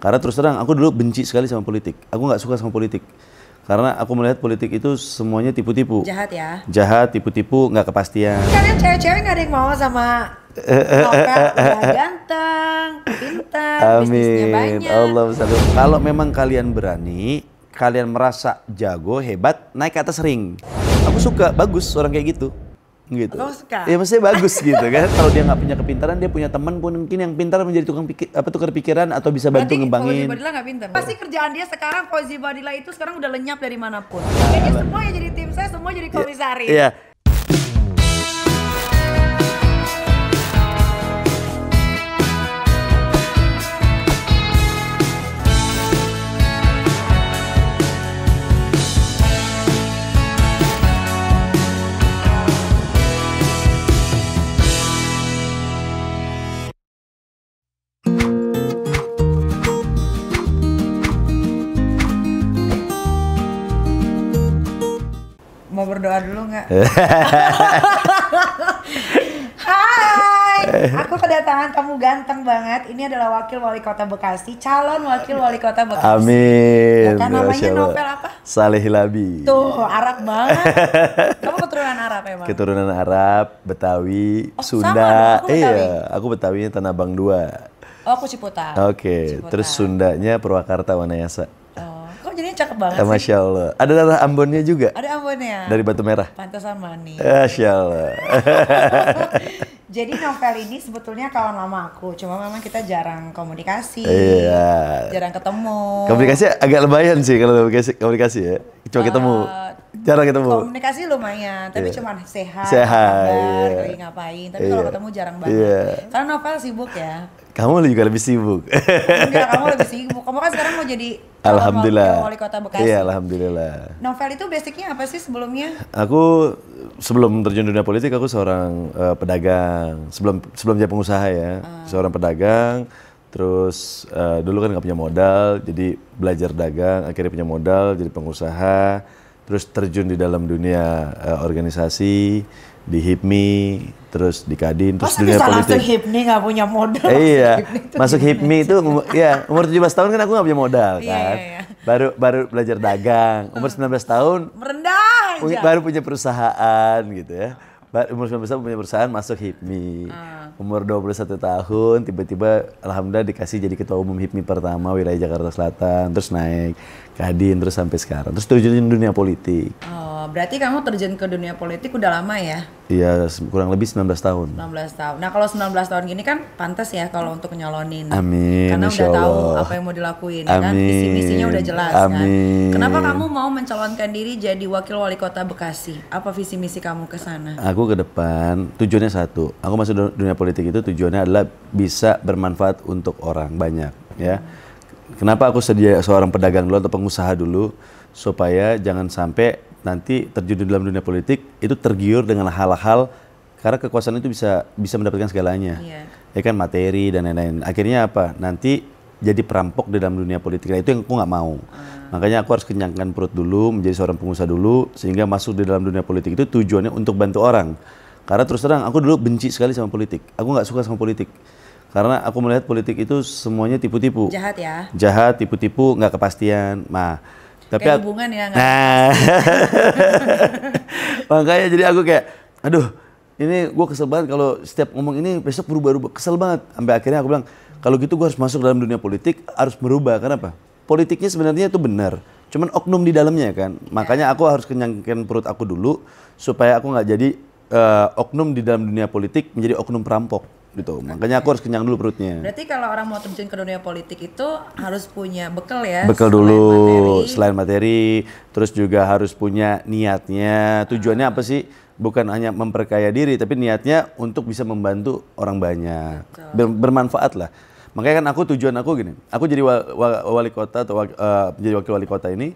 Karena terus terang aku dulu benci sekali sama politik. Aku nggak suka sama politik. Karena aku melihat politik itu semuanya tipu-tipu. Jahat ya? Jahat, tipu-tipu, nggak kepastian. Kalian cewek-cewek nggak ada yang mau sama Novel, udah ganteng, pintar, bisnisnya Amin. banyak. Allah selalu. Kalau memang kalian berani, kalian merasa jago, hebat, naik ke atas ring. Aku suka, bagus orang kayak gitu. Gitu. Kamu suka? Ya maksudnya bagus gitu kan. Kalau dia nggak punya kepintaran, dia punya teman pun mungkin yang pintar menjadi tukar pikiran atau bisa bantu ngembangin. Fauzi Badila nggak pintar. Pasti kerjaan dia sekarang, Fauzi Badila itu sekarang udah lenyap dari manapun. Jadi semua yang jadi tim saya, semua jadi komisaris. Iya. Mau berdoa dulu nggak? Hai, aku kedatangan kamu ganteng banget. Ini adalah wakil wali kota Bekasi, calon wakil wali kota Bekasi. Amin. Ya kan namanya Novel apa? Saleh Hilabi. Tuh, Arab banget. Kamu keturunan Arab emang? Keturunan Arab, Betawi, Oh, Sunda. sama dong, aku Betawi. Iya, aku Betawinya Tanah Abang 2. Oh, aku Ciputat. Oke, Ciputat. terus Sundanya Purwakarta Wanayasa. Oh, kok jadinya cakep banget sih? Masya Allah. Ada darah Ambonnya juga. Ada Ambonnya. Dari Batu Merah. Pantesan manis. Masya Allah. Jadi Novel ini sebetulnya kawan lama aku, cuma memang kita jarang komunikasi, Iya. jarang ketemu. Komunikasi agak lebayan sih kalau komunikasi ya. Cuma ketemu. Jarang ketemu. Komunikasi lumayan, tapi Iya. cuma sehat, Sehat, kabar, iya. lagi ngapain. Tapi kalau Iya. ketemu jarang banget. Iya. Karena Novel sibuk ya. Kamu juga lebih sibuk. Enggak, kamu lebih sibuk. Kamu kan sekarang mau jadi calon Alhamdulillah. wali kota Bekasi. Iya, alhamdulillah. Novel itu basicnya apa sih sebelumnya? Aku sebelum terjun dunia politik aku seorang pedagang. Sebelum jadi pengusaha ya, seorang pedagang. Terus dulu kan nggak punya modal, jadi belajar dagang. Akhirnya punya modal, jadi pengusaha. Terus terjun di dalam dunia organisasi, di HIPMI, terus di Kadin, terus Masa dunia bisa politik. langsung HIPMI nggak punya modal? Iya, masuk gimana HIPMI itu ya umur 17 tahun kan aku nggak punya modal Iya, kan. iya. Baru belajar dagang. Umur 19 tahun Merendah aja. baru punya perusahaan gitu ya. Umur 19 tahun punya perusahaan, masuk HIPMI. Umur 21 tahun tiba-tiba alhamdulillah dikasih jadi ketua umum HIPMI pertama wilayah Jakarta Selatan, terus naik Kadin terus sampai sekarang. Terus terjun dunia politik. Oh, berarti kamu terjun ke dunia politik udah lama ya? Iya, kurang lebih 19 tahun. 19 tahun. Nah, kalau 19 tahun gini kan pantas ya kalau untuk nyalonin. Amin, Karena insya udah tahu Allah. apa yang mau dilakuin ya kan? Amin. Visi-misinya udah jelas Amin. kan? Kenapa kamu mau mencalonkan diri jadi wakil wali kota Bekasi? Apa visi misi kamu ke sana? Aku ke depan tujuannya satu. Aku masuk dunia politik itu tujuannya adalah bisa bermanfaat untuk orang banyak, ya. Kenapa aku seorang pedagang dulu atau pengusaha dulu supaya jangan sampai nanti terjun di dalam dunia politik itu tergiur dengan hal-hal karena kekuasaan itu bisa mendapatkan segalanya. Iya. Ya kan materi dan lain-lain. Akhirnya apa? Nanti jadi perampok di dalam dunia politik. Nah, itu yang aku nggak mau. Makanya aku harus kenyangkan perut dulu, menjadi seorang pengusaha dulu, sehingga masuk di dalam dunia politik itu tujuannya untuk bantu orang. Karena terus terang aku dulu benci sekali sama politik. Aku nggak suka sama politik. Karena aku melihat politik itu semuanya tipu-tipu. Jahat ya? Jahat, tipu-tipu, nggak kepastian. Nah, tapi Kayak hubungan ya? Nggak? Nah, makanya jadi aku kayak, aduh, ini gue kesel banget kalau setiap ngomong ini besok berubah-ubah, kesel banget. Sampai akhirnya aku bilang, kalau gitu gue harus masuk dalam dunia politik, harus merubah. Kenapa? Politiknya sebenarnya itu benar, cuman oknum di dalamnya kan. Makanya aku harus kenyangkan perut aku dulu, supaya aku nggak jadi oknum di dalam dunia politik menjadi oknum perampok gitu. Makanya aku harus kenyang dulu perutnya. Berarti kalau orang mau terjun ke dunia politik itu harus punya bekal ya? Bekal selain dulu, materi. selain materi, terus juga harus punya niatnya. Tujuannya apa sih? Bukan hanya memperkaya diri, tapi niatnya untuk bisa membantu orang banyak, bermanfaat lah. Makanya kan tujuan aku gini, aku jadi wali kota atau jadi wakil wali kota ini,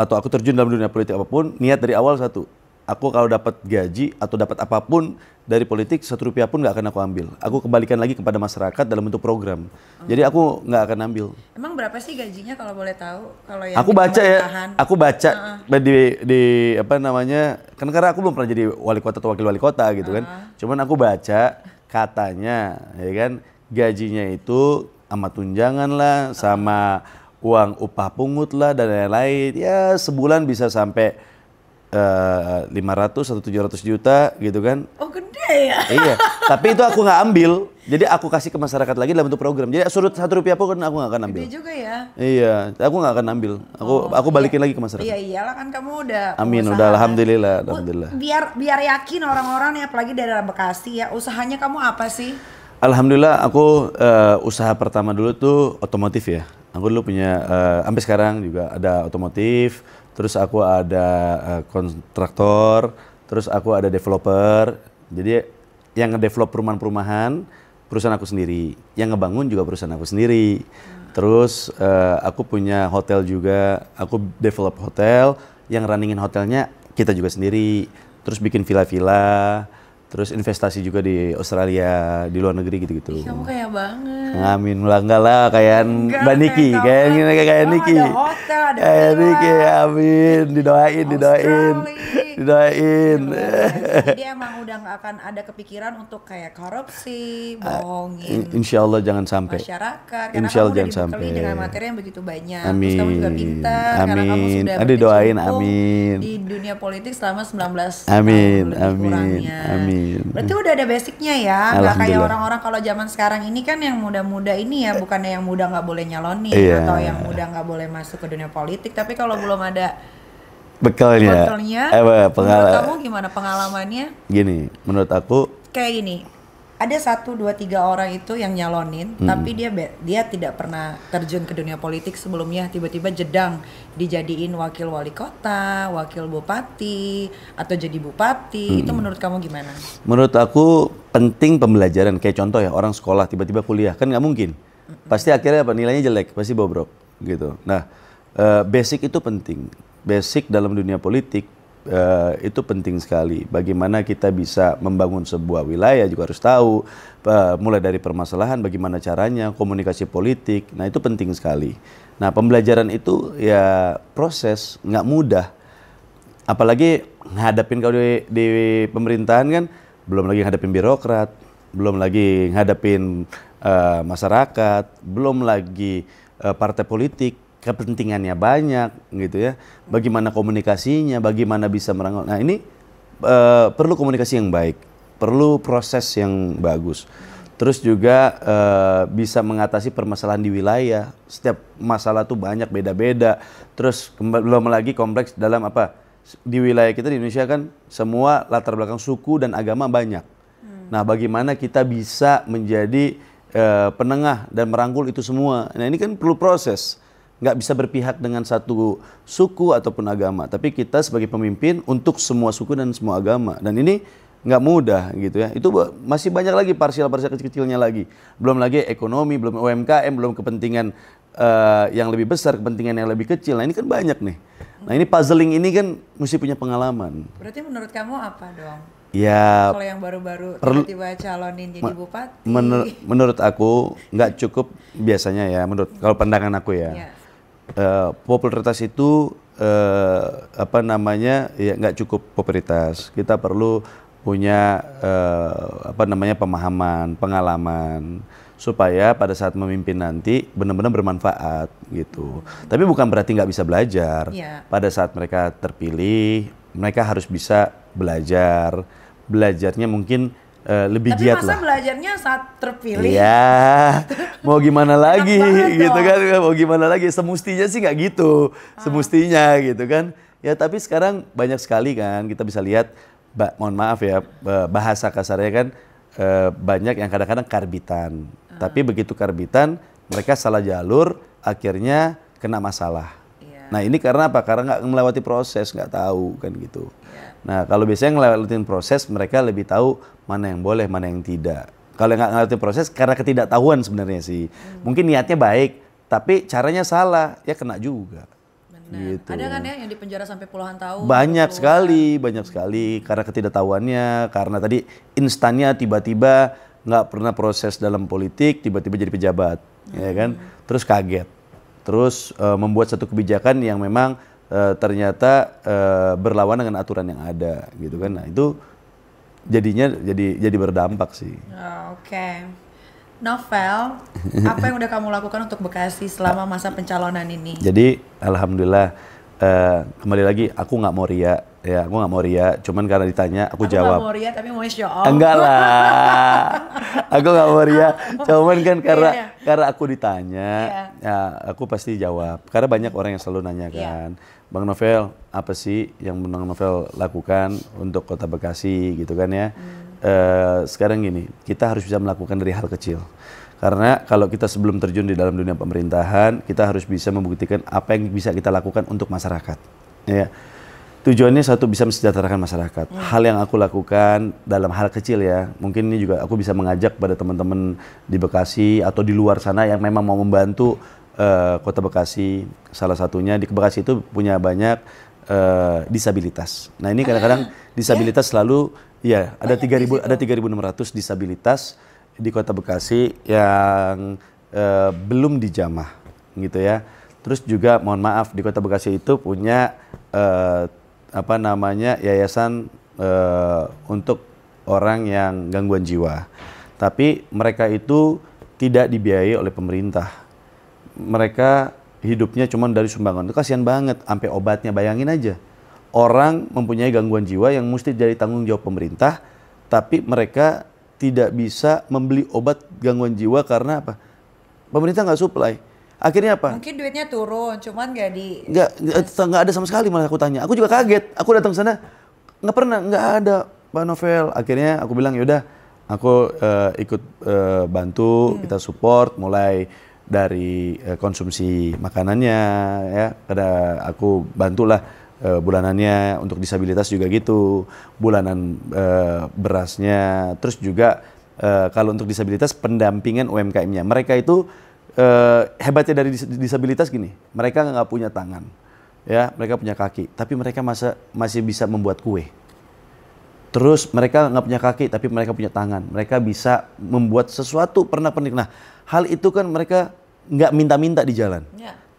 atau aku terjun dalam dunia politik apapun, niat dari awal satu. Aku kalau dapat gaji atau dapat apapun dari politik, 1 rupiah pun nggak akan aku ambil. Aku kembalikan lagi kepada masyarakat dalam bentuk program. Jadi aku nggak akan ambil. Emang berapa sih gajinya kalau boleh tahu? Kalau yang Aku di baca ya, pemerintahan? aku baca di apa namanya, kan karena aku belum pernah jadi wali kota atau wakil wali kota gitu kan. Cuman aku baca katanya, ya kan, gajinya itu sama tunjangan lah, sama uang upah pungut lah dan lain-lain. Ya sebulan bisa sampai 500 atau 700 juta gitu kan. Oh gede ya? Iya, tapi itu aku nggak ambil. Jadi aku kasih ke masyarakat lagi dalam bentuk program. Jadi surut 1 rupiah pun aku nggak akan ambil. Gede juga ya? Iya, aku nggak akan ambil. Aku balikin lagi ke masyarakat. Iya iyalah kan kamu udah Amin, pengusaha udah kan. alhamdulillah, alhamdulillah. Biar yakin orang-orang nih apalagi daerah Bekasi ya, usahanya kamu apa sih? Alhamdulillah aku usaha pertama dulu tuh otomotif ya. Aku dulu punya, sampai sekarang juga ada otomotif. Terus aku ada kontraktor, terus aku ada developer. Jadi yang ngedevelop perumahan-perumahan perusahaan aku sendiri, yang ngebangun juga perusahaan aku sendiri. Terus aku punya hotel juga, aku develop hotel, yang runningin hotelnya kita juga sendiri. Terus bikin villa-villa, terus investasi juga di Australia, di luar negeri gitu-gitu. Ih, kamu kaya banget. Amin, enggak lah kayak Mbak Niki, kayak Niki. Ada hotel, ada Kayak villa. Niki, amin, didoain. Jadi emang udah nggak akan ada kepikiran untuk kayak korupsi, bohongin Insya Allah jangan sampai. masyarakat. Karena Insya Allah kamu udah jangan dibekali sampai. dengan materi yang begitu banyak. Amin. Terus kamu juga pintar, karena kamu Amin. sudah Aduh, doain, berkecimpung amin. di dunia politik selama 19 Amin, tahun lebih amin, kurangnya. amin. Berarti udah ada basicnya ya, nggak kayak Alhamdulillah. orang-orang kalau zaman sekarang ini kan yang muda-muda ini ya, bukannya yang muda nggak boleh nyalonin Iya. atau yang muda nggak boleh masuk ke dunia politik, tapi kalau belum ada Bekalnya. menurut kamu gimana pengalamannya? Gini, menurut aku Kayak gini, ada 1, 2, 3 orang itu yang nyalonin, tapi dia tidak pernah terjun ke dunia politik sebelumnya, tiba-tiba jedang dijadiin wakil wali kota, wakil bupati, atau jadi bupati. Itu menurut kamu gimana? Menurut aku penting pembelajaran. Kayak contoh ya, orang sekolah tiba-tiba kuliah, kan nggak mungkin. Pasti akhirnya apa, nilainya jelek, pasti bobrok gitu. Nah, basic itu penting. Basic dalam dunia politik itu penting sekali. Bagaimana kita bisa membangun sebuah wilayah juga harus tahu, mulai dari permasalahan, bagaimana caranya, komunikasi politik. Nah, itu penting sekali. Nah, pembelajaran itu ya proses, nggak mudah. Apalagi ngadepin kalau di pemerintahan kan, belum lagi ngadepin birokrat, belum lagi ngadepin masyarakat, belum lagi partai politik, kepentingannya banyak gitu ya. Bagaimana komunikasinya, bagaimana bisa merangkul. Nah, ini perlu komunikasi yang baik, perlu proses yang bagus. Terus juga bisa mengatasi permasalahan di wilayah. Setiap masalah tuh banyak, beda-beda. Terus belum lagi kompleks dalam apa? Di wilayah kita di Indonesia kan semua latar belakang suku dan agama banyak. Nah, bagaimana kita bisa menjadi penengah dan merangkul itu semua. Nah, ini kan perlu proses. Nggak bisa berpihak dengan satu suku ataupun agama. Tapi kita sebagai pemimpin untuk semua suku dan semua agama. Dan ini nggak mudah gitu ya. Itu masih banyak lagi parsial-parsial kecil-kecilnya lagi. Belum lagi ekonomi, belum UMKM, belum kepentingan yang lebih besar, kepentingan yang lebih kecil. Nah, ini kan banyak nih. Nah, ini puzzling ini kan mesti punya pengalaman. Berarti menurut kamu apa dong? Ya, Kalau yang baru-baru tiba-tiba calonin jadi bupati. menurut aku nggak cukup biasanya ya. Menurut kalau pandangan aku ya. Ya. Popularitas itu apa namanya ya nggak cukup popularitas. Kita perlu punya apa namanya pemahaman, pengalaman supaya pada saat memimpin nanti benar-benar bermanfaat gitu. Tapi bukan berarti nggak bisa belajar. Ya. Pada saat mereka terpilih, mereka harus bisa belajar. Belajarnya mungkin lebih Tapi giat masa lah. belajarnya saat terpilih? Iya, mau gimana lagi banget gitu dong. kan, mau gimana lagi, semestinya sih nggak gitu, semestinya gitu kan. Ya tapi sekarang banyak sekali kan, kita bisa lihat, mohon maaf ya, bahasa kasarnya kan banyak yang kadang-kadang karbitan. Tapi begitu karbitan, mereka salah jalur, akhirnya kena masalah. Iya. Nah ini karena apa? Karena nggak melewati proses, nggak tahu kan gitu. Iya. Nah kalau biasanya ngelewatin proses, mereka lebih tahu mana yang boleh, mana yang tidak. Kalau nggak ngelewatin proses, karena ketidaktahuan sebenarnya sih. Mungkin niatnya baik, tapi caranya salah, ya kena juga. Benar. Gitu. Ada kan ya yang dipenjara sampai puluhan tahun? Banyak keluar. banyak sekali. Karena ketidaktahuannya, karena tadi instannya tiba-tiba nggak pernah proses dalam politik, tiba-tiba jadi pejabat, ya kan? Terus kaget. Terus membuat satu kebijakan yang memang ternyata berlawan dengan aturan yang ada, gitu kan? Nah itu jadinya jadi berdampak sih. Oh, oke. Novel, apa yang udah kamu lakukan untuk Bekasi selama masa pencalonan ini? Jadi alhamdulillah, kembali lagi aku nggak mau ria, ya aku nggak mau ria. Cuman karena ditanya aku jawab. Aku nggak mau ria tapi mau show off. Enggak lah, aku nggak mau ria. Cuman kan karena aku ditanya, ya aku pasti jawab. Karena banyak orang yang selalu nanya kan, Bang Novel, apa sih yang Bang Novel lakukan untuk Kota Bekasi gitu kan ya? Sekarang gini, kita harus bisa melakukan dari hal kecil. Karena kalau kita sebelum terjun di dalam dunia pemerintahan, kita harus bisa membuktikan apa yang bisa kita lakukan untuk masyarakat. Ya. Tujuannya satu, bisa mensejahterakan masyarakat. Hal yang aku lakukan dalam hal kecil ya, mungkin ini juga aku bisa mengajak pada teman-teman di Bekasi atau di luar sana yang memang mau membantu Kota Bekasi. Salah satunya di Bekasi itu punya banyak disabilitas. Nah ini kadang-kadang disabilitas selalu, ya ada 3.600 disabilitas di Kota Bekasi yang belum dijamah gitu ya. Terus juga mohon maaf, di Kota Bekasi itu punya apa namanya yayasan untuk orang yang gangguan jiwa. Tapi mereka itu tidak dibiayai oleh pemerintah. Mereka hidupnya cuma dari sumbangan. Itu kasihan banget, sampai obatnya, bayangin aja. Orang mempunyai gangguan jiwa yang mesti jadi tanggung jawab pemerintah, tapi mereka tidak bisa membeli obat gangguan jiwa karena apa? Pemerintah nggak supply. Akhirnya apa? Mungkin duitnya turun, cuman nggak ada sama sekali. Malah aku tanya, aku juga kaget. Aku datang sana nggak ada Pak Novel. Akhirnya aku bilang yaudah, aku ikut bantu, kita support mulai dari konsumsi makanannya ya. Ada aku bantulah. Bulanannya untuk disabilitas juga gitu, bulanan berasnya, terus juga kalau untuk disabilitas pendampingan UMKM-nya. Mereka itu hebatnya dari disabilitas gini, mereka nggak punya tangan, ya mereka punya kaki, tapi mereka masih bisa membuat kue. Terus mereka nggak punya kaki, tapi mereka punya tangan, mereka bisa membuat sesuatu pernak-pernik. Nah hal itu kan mereka nggak minta-minta di jalan.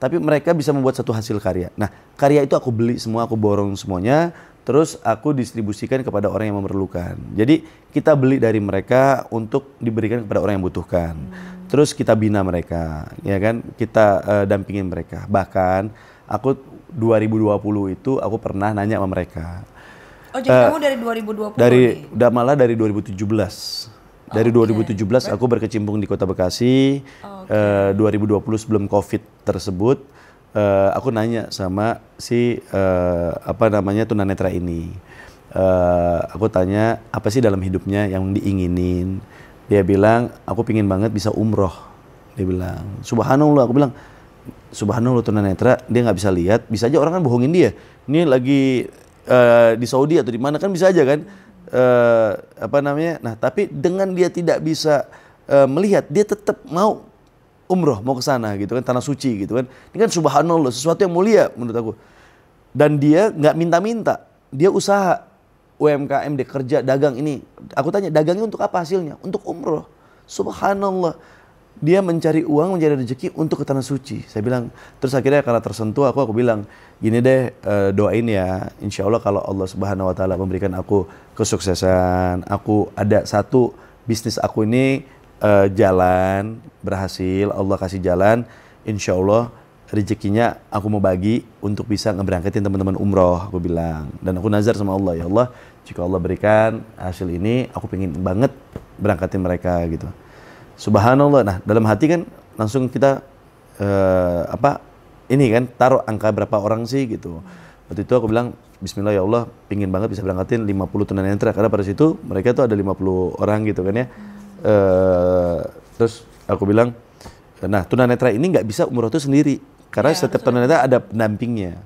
Tapi mereka bisa membuat satu hasil karya. Nah, karya itu aku beli semua, aku borong semuanya, terus aku distribusikan kepada orang yang memerlukan. Jadi kita beli dari mereka untuk diberikan kepada orang yang butuhkan. Terus kita bina mereka, ya kan? Kita dampingin mereka. Bahkan aku 2020 itu aku pernah nanya sama mereka. Oh, jadi kamu dari 2020 udah malah dari 2017. Dari 2017 aku berkecimpung di Kota Bekasi. 2020 sebelum COVID tersebut, aku nanya sama si apa namanya tunanetra ini. Aku tanya apa sih dalam hidupnya yang diinginin. Dia bilang aku pingin banget bisa umroh. Dia bilang subhanallah. Aku bilang subhanallah, tunanetra dia nggak bisa lihat. Bisa aja orang kan bohongin dia. Ini lagi di Saudi atau di mana kan bisa aja kan. Apa namanya? Nah tapi dengan dia tidak bisa melihat, dia tetap mau umroh, mau ke sana gitu kan, tanah suci gitu kan. Ini kan subhanallah, sesuatu yang mulia menurut aku. Dan dia nggak minta-minta, dia usaha UMKM, dia kerja, dagang ini. Aku tanya, dagangnya untuk apa hasilnya? Untuk umroh. Subhanallah. Dia mencari uang, mencari rezeki untuk ke tanah suci. Saya bilang, terus akhirnya karena tersentuh aku bilang, gini deh, doain ya, insya Allah kalau Allah Subhanahu Wa Taala memberikan aku kesuksesan, aku ada satu bisnis aku ini jalan, berhasil, Allah kasih jalan, insya Allah rezekinya aku mau bagi untuk bisa ngeberangkatin teman-teman umroh, aku bilang. Dan aku nazar sama Allah, ya Allah, jika Allah berikan hasil ini, aku pengen banget berangkatin mereka gitu. Subhanallah. Nah dalam hati kan langsung kita ini kan taruh angka berapa orang sih gitu. Waktu itu aku bilang Bismillah ya Allah, pingin banget bisa berangkatin 50 tunanetra, karena pada situ mereka tuh ada 50 orang gitu kan ya. Terus aku bilang, nah tunanetra ini nggak bisa umroh itu sendiri, karena setiap tunanetra ada pendampingnya.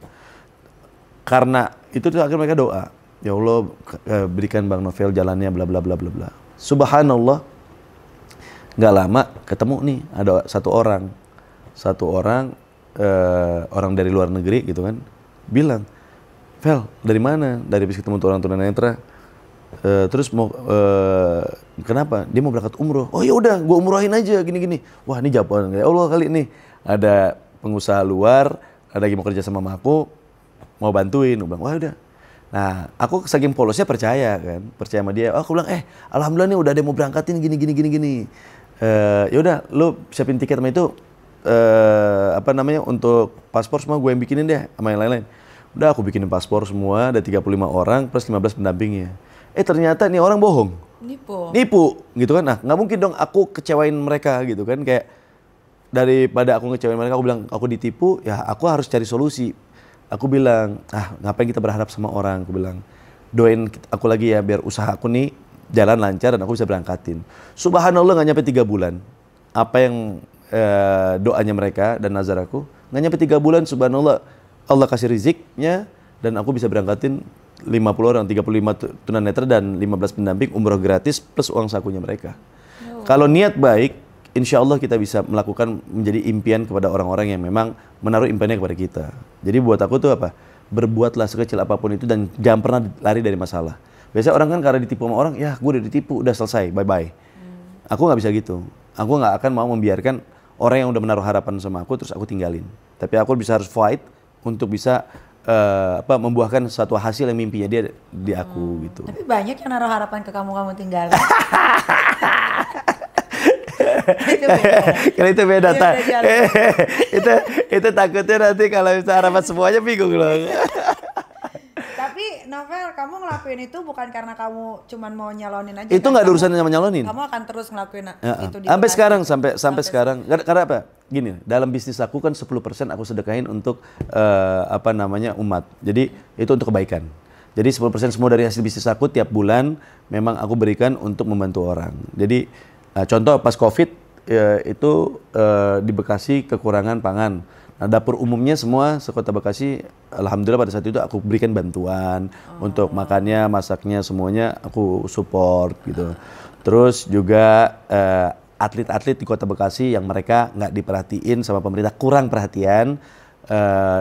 Karena itu tuh akhirnya mereka doa, ya Allah berikan Bang Novel jalannya bla bla bla bla bla. Subhanallah, nggak lama ketemu nih ada satu orang orang dari luar negeri gitu kan, bilang, Vel dari mana? Dari habis ketemu orang tunanetra. Terus mau kenapa? Dia mau berangkat umroh. Oh ya udah, gue umrohin aja gini-gini. Wah ini jawaban ya Allah kali ini. Ada pengusaha luar, ada lagi mau kerja sama aku, mau bantuin. Gue bilang wah udah. Nah aku saking polosnya percaya kan, percaya sama dia. Oh, aku bilang alhamdulillah nih udah ada yang mau berangkatin gini. Ya udah, lu siapin tiket sama itu, apa namanya, untuk paspor semua gue yang bikinin deh sama yang lain-lain. Udah aku bikinin paspor semua, ada 35 orang plus 15 pendampingnya. Ternyata nih orang bohong. Nipu gitu kan. Nah, nggak mungkin dong aku kecewain mereka gitu kan. Kayak daripada aku ngecewain mereka, aku bilang aku ditipu, ya aku harus cari solusi. Aku bilang, ngapain kita berharap sama orang, aku bilang. Doain aku lagi ya biar usaha aku nih jalan lancar dan aku bisa berangkatin. Subhanallah nggak nyampe 3 bulan. Apa yang doanya mereka dan nazar aku, nggak nyampe 3 bulan, subhanallah Allah kasih riziknya dan aku bisa berangkatin 50 orang, 35 tunanetra dan 15 pendamping umroh gratis plus uang sakunya mereka. Kalau niat baik, insya Allah kita bisa melakukan menjadi impian kepada orang-orang yang memang menaruh impiannya kepada kita. Jadi buat aku tuh apa? Berbuatlah sekecil apapun itu dan jangan pernah lari dari masalah. Biasanya orang kan karena ditipu sama orang, ya gue udah ditipu, udah selesai, bye-bye. Aku nggak bisa gitu. Aku nggak akan mau membiarkan orang yang udah menaruh harapan sama aku terus aku tinggalin. Tapi aku bisa harus fight untuk bisa membuahkan suatu hasil yang mimpinya dia di aku gitu. Tapi banyak yang naruh harapan ke kamu tinggalin. Kalau itu beda, itu takutnya nanti kalau bisa harapan semuanya bingung loh. Tapi Novel, kamu ngelakuin itu bukan karena kamu cuman mau nyalonin aja. Itu nggak ada urusannya sama nyalonin. Kamu akan terus ngelakuin itu di sampai sekarang, sampai sekarang. Karena apa? Gini, dalam bisnis aku kan 10% aku sedekahin untuk umat. Jadi itu untuk kebaikan. Jadi 10% semua dari hasil bisnis aku tiap bulan memang aku berikan untuk membantu orang. Jadi contoh pas COVID itu di Bekasi kekurangan pangan. Nah, dapur umumnya semua sekota Bekasi, alhamdulillah pada saat itu aku berikan bantuan untuk makannya, masaknya, semuanya aku support gitu. Terus juga atlet-atlet di kota Bekasi yang mereka nggak diperhatiin sama pemerintah, kurang perhatian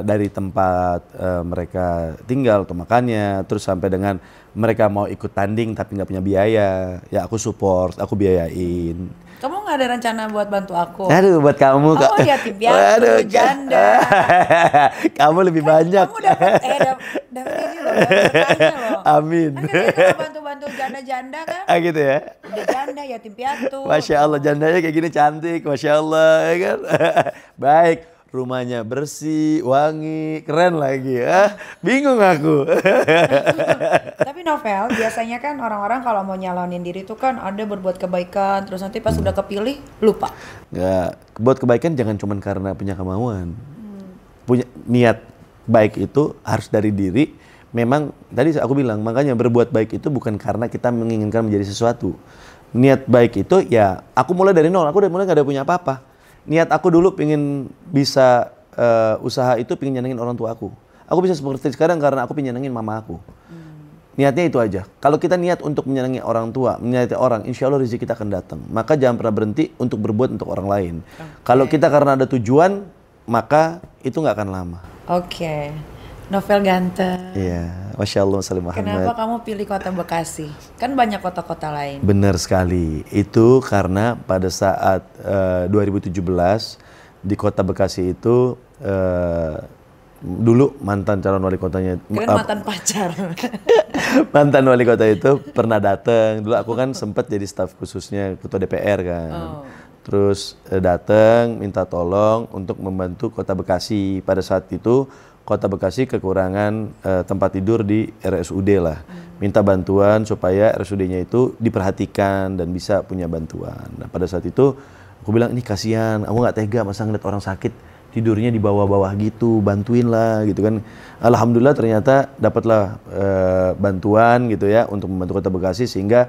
dari tempat mereka tinggal atau makannya, terus sampai dengan mereka mau ikut tanding tapi nggak punya biaya, ya aku support, aku biayain. Kamu nggak ada rencana buat bantu aku? Aduh, buat kamu. Kamu yatim piatu, janda. Kamu lebih banyak. Kamu dapat ini loh, berkahnya loh. Amin. Kan bantu-bantu janda-janda kan? Gitu ya? Udah janda, yatim piatu. Masya Allah, jandanya kayak gini cantik, Masya Allah, ya kan? Baik. Rumahnya bersih, wangi, keren lagi ya. Bingung aku. Tapi Novel, biasanya kan orang-orang kalau mau nyalonin diri tuh kan ada berbuat kebaikan, terus nanti pas udah kepilih lupa. Nggak, buat kebaikan jangan cuma karena punya kemauan. Punya niat baik itu harus dari diri. Memang tadi aku bilang, makanya berbuat baik itu bukan karena kita menginginkan menjadi sesuatu. Niat baik itu ya aku mulai dari nol, aku udah mulai nggak ada punya apa-apa. Niat aku dulu pengen bisa usaha itu pengen nyenengin orang tua aku. Aku bisa seperti sekarang karena aku pengen nyenengin mama aku. Niatnya itu aja. Kalau kita niat untuk menyenangi orang tua, menyenangi orang, insya Allah rezeki kita akan datang. Maka jangan pernah berhenti untuk berbuat untuk orang lain. Kalau kita karena ada tujuan, maka itu nggak akan lama. Oke. Novel ganteng. Iya, Masya Allah, Salim Muhammad. Kenapa kamu pilih kota Bekasi? Kan banyak kota-kota lain. Benar sekali. Itu karena pada saat 2017 di kota Bekasi itu dulu mantan calon wali kotanya. Mantan pacar. Mantan wali kota itu pernah datang. Dulu aku kan sempat jadi staf khususnya ketua DPR kan. Terus datang minta tolong untuk membantu kota Bekasi. Pada saat itu Kota Bekasi kekurangan tempat tidur di RSUD lah. Minta bantuan supaya RSUD-nya itu diperhatikan dan bisa punya bantuan. Nah, pada saat itu aku bilang, ini kasihan, aku nggak tega masa ngeliat orang sakit tidurnya di bawah-bawah gitu, bantuin lah gitu kan. Alhamdulillah ternyata dapatlah bantuan gitu ya untuk membantu Kota Bekasi sehingga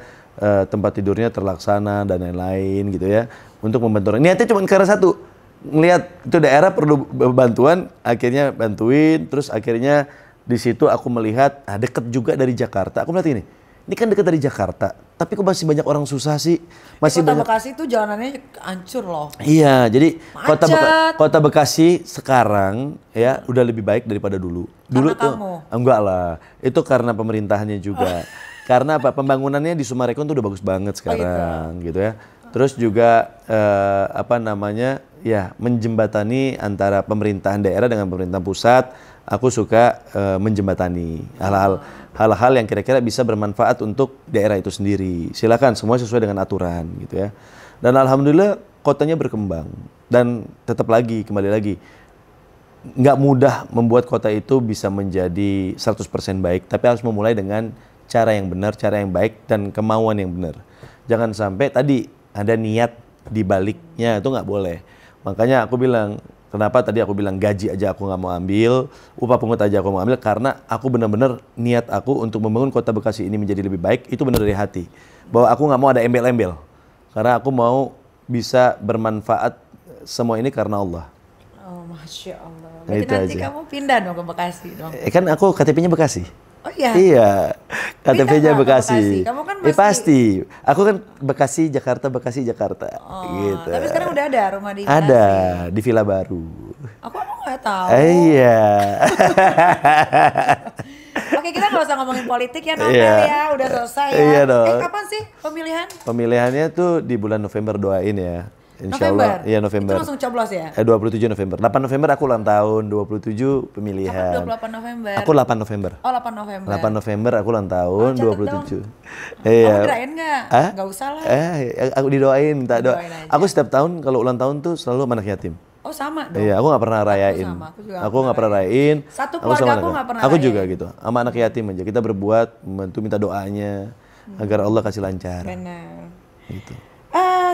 tempat tidurnya terlaksana dan lain-lain gitu ya. Untuk membantu orang. Niatnya cuma karena satu, ngelihat itu daerah perlu bantuan, akhirnya bantuin, terus akhirnya di situ aku melihat deket juga dari Jakarta. Aku melihat ini kan dekat dari Jakarta, tapi kok masih banyak orang susah sih? Masih Kota banyak. Bekasi itu jalanannya hancur loh. Iya, jadi Kota Bekasi sekarang ya udah lebih baik daripada dulu. Dulu tuh enggak lah, itu karena pemerintahannya juga. Karena apa? Pembangunannya di Sumarekon tuh udah bagus banget sekarang, gitu ya. Terus juga menjembatani antara pemerintahan daerah dengan pemerintahan pusat. Aku suka menjembatani hal-hal yang kira-kira bisa bermanfaat untuk daerah itu sendiri. Silakan semua sesuai dengan aturan gitu ya. Dan alhamdulillah kotanya berkembang. Dan tetap lagi, kembali lagi, nggak mudah membuat kota itu bisa menjadi 100% baik, tapi harus memulai dengan cara yang benar, cara yang baik, dan kemauan yang benar. Jangan sampai tadi ada niat di baliknya, itu nggak boleh. Makanya aku bilang, kenapa tadi aku bilang gaji aja aku nggak mau ambil, upah pungut aja aku mau ambil, karena aku benar-benar niat aku untuk membangun kota Bekasi ini menjadi lebih baik, itu benar dari hati. Bahwa aku nggak mau ada embel-embel, karena aku mau bisa bermanfaat semua ini karena Allah. Oh, Masya Allah. Berarti Itu nanti aja. kamu pindah dong ke Bekasi dong. Kan aku KTP-nya Bekasi. Oh iya? Iya, KTP-nya Pindah nggak ke Bekasi. Bekasi? Kamu kan masih- Pasti. Aku kan Bekasi, Jakarta, Oh, gitu. tapi sekarang udah ada rumah di Bekasi? Ada, di Villa Baru. Aku nggak tahu. Iya. Oke, kita nggak usah ngomongin politik ya, Novel Iya. ya. Udah selesai ya. Iya dong. Kapan sih pemilihan? Pemilihannya tuh di bulan November, doain ya. Insya November? Allah. Iya, November. Itu langsung coblos ya? 27 November. 8 November aku ulang tahun, 27 Kapan pemilihan. 28 November? Aku 8 November. Oh, 8 November. 8 November aku ulang tahun, catet 27. Kamu dirayain nggak? Hah? Nggak usah lah. Aku didoain, minta doa. Didoain aja. Aku setiap tahun kalau ulang tahun tuh selalu sama anak yatim. Oh, sama dong. Iya, aku nggak pernah rayain. sama, aku juga Aku nggak nggak pernah rayain. Satu Aku sama keluarga anak aku yatim. nggak pernah Aku rayain. juga gitu, sama anak yatim aja. Kita berbuat, membantu, minta doanya agar Allah kasih lancar. Benar. Gitu.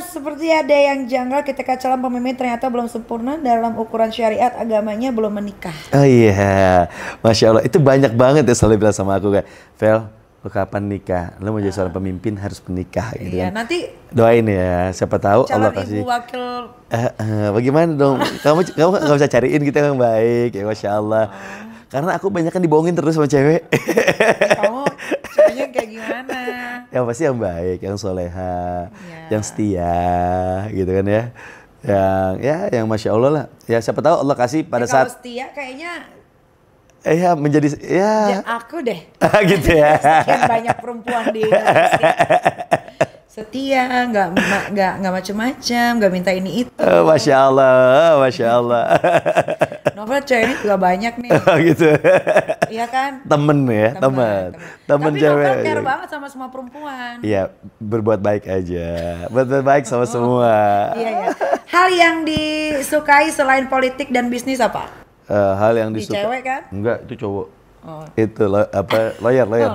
Seperti ada yang janggal ketika calon pemimpin ternyata belum sempurna dalam ukuran syariat agamanya belum menikah. Oh iya, Masya Allah. Itu banyak banget ya selalu bilang sama aku kayak, Vel, lu kapan nikah? Lu mau jadi seorang pemimpin harus menikah gitu Iya, kan. nanti Doain ya, siapa tahu calon Allah kasih. ibu wakil Bagaimana dong? Kamu nggak bisa cariin kita yang baik ya, Masya Allah. Karena aku banyak kan dibohongin terus sama cewek. kamu ceweknya kayak gimana? Yang pasti yang baik, yang soleha, Iya. yang setia, gitu kan ya. Yang Masya Allah lah. Ya siapa tahu Allah kasih pada Kalau saat setia kayaknya ya menjadi ya aku deh. gitu ya. Sekian banyak perempuan di Indonesia. Setia, nggak macem-macem, nggak minta ini itu. Masya Allah, Masya Allah. Novel ceweknya juga banyak nih, gitu. iya kan? Temen ya, temen Tapi cewek. Novel care banget sama semua perempuan. Iya, berbuat baik aja. Berbuat baik sama semua. Iya ya. Hal yang disukai selain politik dan bisnis apa? Hal yang Di disuka. cewek kan? Enggak, itu cowok. Oh. Itu lawyer. Oh, lawyer.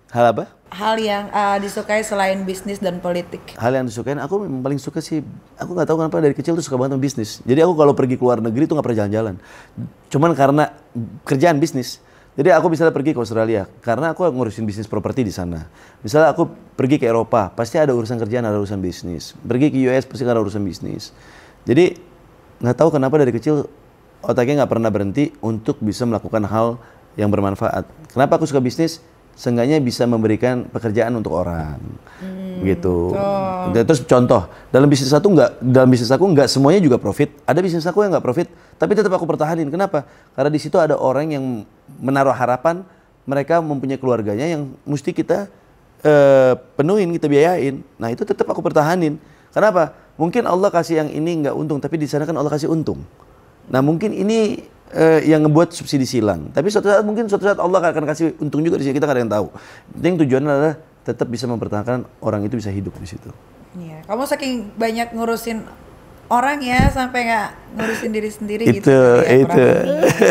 Hal apa? Hal yang disukai selain bisnis dan politik. Hal yang disukain, aku memang paling suka sih, aku nggak tahu kenapa dari kecil tuh suka banget sama bisnis. Jadi aku kalau pergi ke luar negeri tuh nggak pernah jalan-jalan. Cuman karena kerjaan bisnis. Jadi aku bisa pergi ke Australia karena aku ngurusin bisnis properti di sana. Misalnya aku pergi ke Eropa, pasti ada urusan kerjaan, ada urusan bisnis. Pergi ke US pasti ada urusan bisnis. Jadi nggak tahu kenapa dari kecil otaknya nggak pernah berhenti untuk bisa melakukan hal yang bermanfaat. Kenapa aku suka bisnis? Seenggaknya bisa memberikan pekerjaan untuk orang, gitu. Terus contoh dalam bisnis aku nggak semuanya juga profit. Ada bisnis aku yang nggak profit, tapi tetap aku pertahanin. Kenapa? Karena di situ ada orang yang menaruh harapan, mereka mempunyai keluarganya yang mesti kita penuhin, kita biayain. Nah itu tetap aku pertahanin. Kenapa? Mungkin Allah kasih yang ini nggak untung, tapi di sana kan Allah kasih untung. Nah mungkin ini yang ngebuat subsidi silang. Tapi suatu saat Allah akan kasih untung juga di sini, kita nggak ada yang tahu. Yang tujuannya adalah tetap bisa mempertahankan orang itu bisa hidup di situ. Iya. Kamu saking banyak ngurusin orang ya sampai nggak ngurusin diri sendiri gitu. Itu, kali ya, itu. kurang lebih.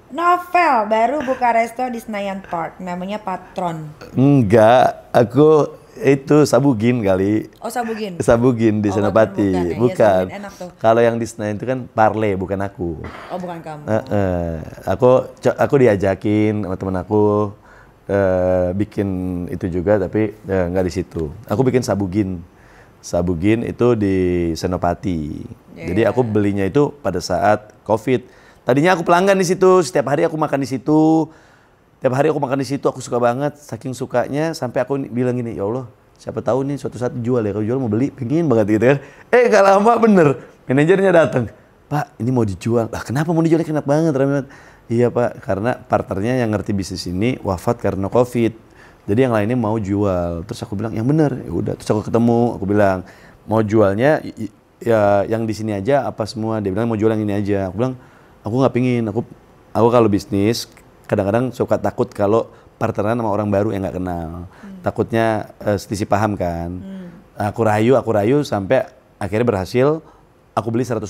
Novel baru buka resto di Senayan Park, namanya Patron. Enggak, aku itu Sabugin kali. Oh Sabugin. Sabugin di Oh, Senopati. bukan ya. Iya, Bukan. Sabugin enak tuh. Kalau yang di Senayan itu kan Parle, bukan aku. Oh bukan kamu. Aku diajakin sama temen aku bikin itu juga, tapi nggak di situ. Aku bikin Sabugin. Sabugin itu di Senopati. Jadi aku belinya itu pada saat COVID. Tadinya aku pelanggan di situ, setiap hari aku makan di situ. Tiap hari aku makan di situ, aku suka banget, saking sukanya sampai aku bilang gini, ya Allah, siapa tahu nih suatu saat jual ya, kalau jual mau beli, pengen banget gitu kan. Gak lama bener, manajernya datang, Pak, ini mau dijual. Lah kenapa mau dijual? Enak banget, rame banget. Iya Pak, karena partnernya yang ngerti bisnis ini wafat karena COVID. Jadi yang lainnya mau jual. Terus aku bilang, yang bener. Ya udah, terus aku ketemu, aku bilang, mau jualnya ya yang di sini aja apa semua? Dia bilang mau jual yang ini aja. Aku bilang, aku nggak pingin. Aku kalau bisnis kadang-kadang suka takut kalau partneran sama orang baru yang nggak kenal. Takutnya selisih paham kan. Aku rayu sampai akhirnya berhasil aku beli 100%.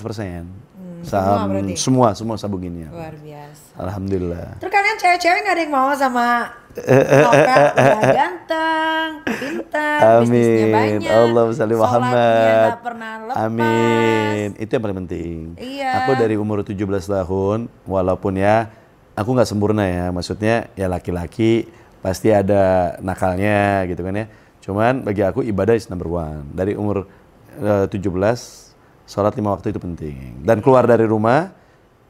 Semua sabung ini. Luar biasa. Alhamdulillah. Terus kalian cewek-cewek nggak ada yang mau sama Novel? Udah ganteng, pintar, bisnisnya banyak, Allahumma sholli Muhammad. sholatnya nggak pernah lepas. Amin. Itu yang paling penting. Iya. Aku dari umur 17 tahun, walaupun ya aku nggak sempurna ya, maksudnya ya laki-laki pasti ada nakalnya gitu kan ya. Cuman bagi aku ibadah is number one. Dari umur 17, sholat 5 waktu itu penting. Dan keluar dari rumah,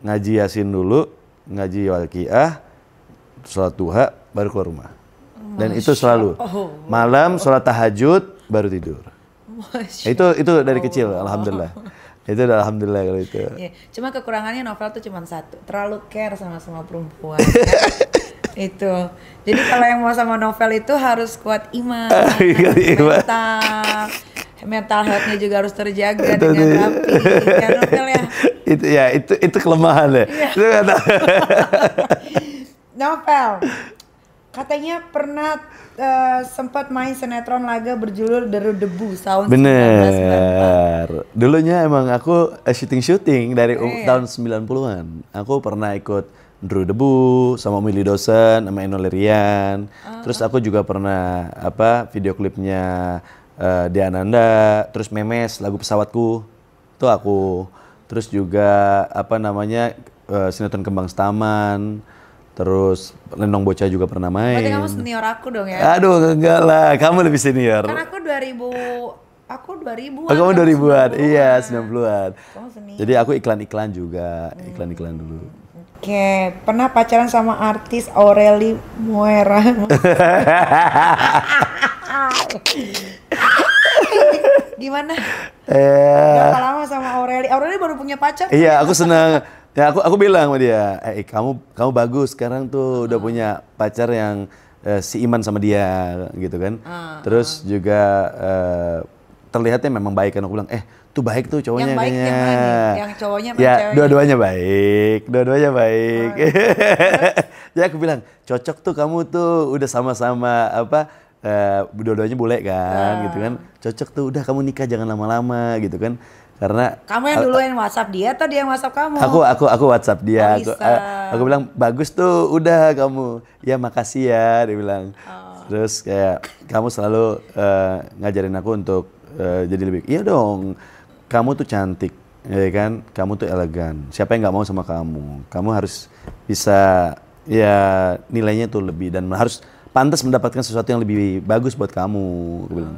ngaji Yasin dulu, ngaji Waqiah, sholat duha, baru keluar rumah. Dan itu selalu. Malam sholat tahajud, baru tidur. Itu dari kecil, alhamdulillah. Itu udah alhamdulillah kalau itu. Ya, cuma kekurangannya Novel tuh cuma satu, terlalu care sama semua perempuan. Itu. Jadi kalau yang mau sama Novel itu harus kuat iman, mental health-nya juga harus terjaga dengan rapi. Kan Novel ya? Itu kelemahan ya. Novel, katanya pernah sempat main sinetron laga berjudul Deru Debu tahun 1994. Bener. Dulunya emang aku syuting dari tahun 90-an. Aku pernah ikut Deru Debu sama Willy Dosen sama Eno Lerian. Terus aku juga pernah video klipnya Diananda, terus Memes lagu pesawatku itu aku. Terus juga sinetron Kembang Setaman. Terus Lenong Bocah juga pernah main. Berarti kamu senior aku dong ya? Aduh enggak lah, kamu lebih senior. Kan aku 2000-an. Oh, kamu 2000-an, iya 90-an. Kamu senior. Jadi aku iklan-iklan juga, iklan-iklan dulu. Oke, pernah pacaran sama artis Aureli Muera. Gimana? Berapa lama sama Aureli? Aureli baru punya pacar? Iya, aku senang. Ya aku bilang sama dia, kamu bagus sekarang tuh udah punya pacar yang seiman sama dia gitu kan. Terus juga terlihatnya memang baik kan. Aku bilang, tuh baik tuh cowoknya yang baik kayaknya. yang mana nih? Yang cowoknya apa ya, ceweknya? Dua-duanya baik. Ya aku bilang, cocok tuh kamu tuh udah sama-sama dua-duanya bule kan gitu kan. Cocok tuh udah kamu nikah jangan lama-lama gitu kan. Karena kamu yang dulu yang WhatsApp dia atau dia yang WhatsApp kamu? Aku WhatsApp dia. Oh, aku bilang bagus tuh, udah kamu. Ya makasih ya, dia bilang. Terus kayak kamu selalu ngajarin aku untuk jadi lebih. Iya dong, kamu tuh cantik, ya kan? Kamu tuh elegan. Siapa yang nggak mau sama kamu? Kamu harus bisa ya nilainya tuh lebih dan harus pantas mendapatkan sesuatu yang lebih bagus buat kamu. Aku bilang.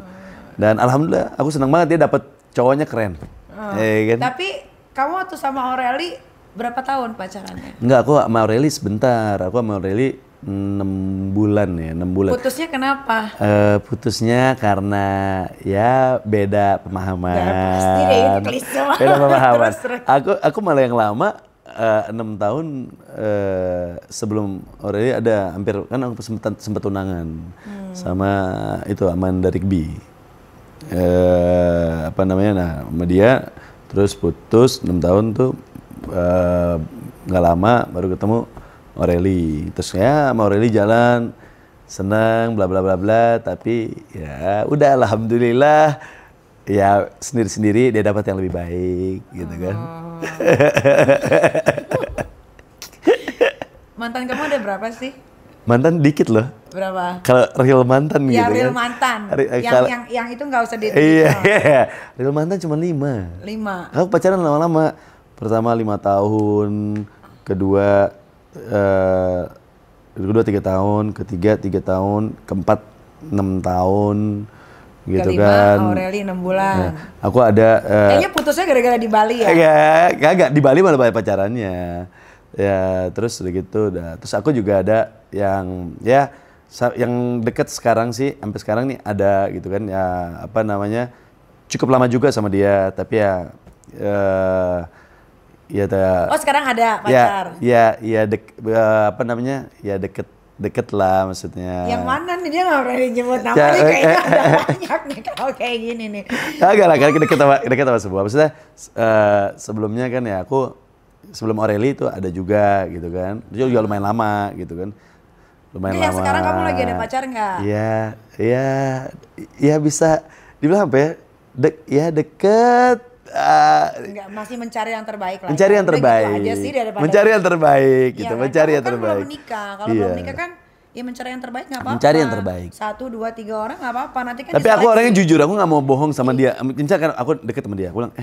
Dan alhamdulillah, aku senang banget dia dapat cowoknya keren. Kan? Tapi kamu waktu sama Aureli berapa tahun pacarannya? Enggak, aku sama Aureli sebentar. Aku sama Aureli 6 bulan ya, 6 bulan. Putusnya kenapa? Putusnya karena ya beda pemahaman. Ya, pasti deh, itu klise. Beda pemahaman. Terus. Aku malah yang lama 6 tahun sebelum Aureli ada hampir kan aku sempat tunangan sama itu Aman dari Rigby. Sama dia terus putus 6 tahun tuh nggak lama baru ketemu Aureli. Terus ya sama Aureli jalan senang bla bla bla bla, tapi ya udah alhamdulillah ya sendiri-sendiri dia dapat yang lebih baik gitu kan. Mantan kamu ada berapa sih? Mantan dikit loh. Berapa? Kalau real mantan ya, gitu real kan. mantan. Yang itu nggak usah di. Iya. Real mantan cuma 5. 5. Aku pacaran lama-lama. Pertama 5 tahun, kedua 3 tahun, ketiga 3 tahun, keempat 6 tahun gitu Kelima, kan. Aureli 6 bulan. Nah, aku ada kayaknya putusnya gara-gara di Bali ya? Kagak, di Bali malah banyak pacarannya. Ya, terus udah gitu udah. Terus aku juga ada yang ya yang deket sekarang sih, sampai sekarang nih ada gitu kan ya, cukup lama juga sama dia, tapi ya oh sekarang ada pacar? Ya deket lah maksudnya. Yang mana nih, dia nggak berani nyebut namanya, kayaknya ada banyak nih kalau kayak gini nih. Agak lah, kan deket sama sebuah. Maksudnya sebelumnya kan ya aku sebelum Aureli itu ada juga gitu kan. Dia juga lumayan lama gitu kan. Lumayan lama. Sekarang kamu lagi ada pacar nggak? Ya bisa dibilang apa ya? Deket. Enggak, masih mencari yang terbaik lah. Mencari yang Udah terbaik. gitu aja sih daripada mencari yang terbaik gitu, Iya kan? mencari Kamu yang kan terbaik. belum menikah. Kalau Iya. belum menikah kan ya mencari yang terbaik nggak apa-apa. Mencari yang terbaik. 1, 2, 3 orang nggak apa-apa. Nanti kan Tapi aku diseleksi. orangnya jujur, aku nggak mau bohong sama dia. Misalkan aku deket sama dia, aku bilang,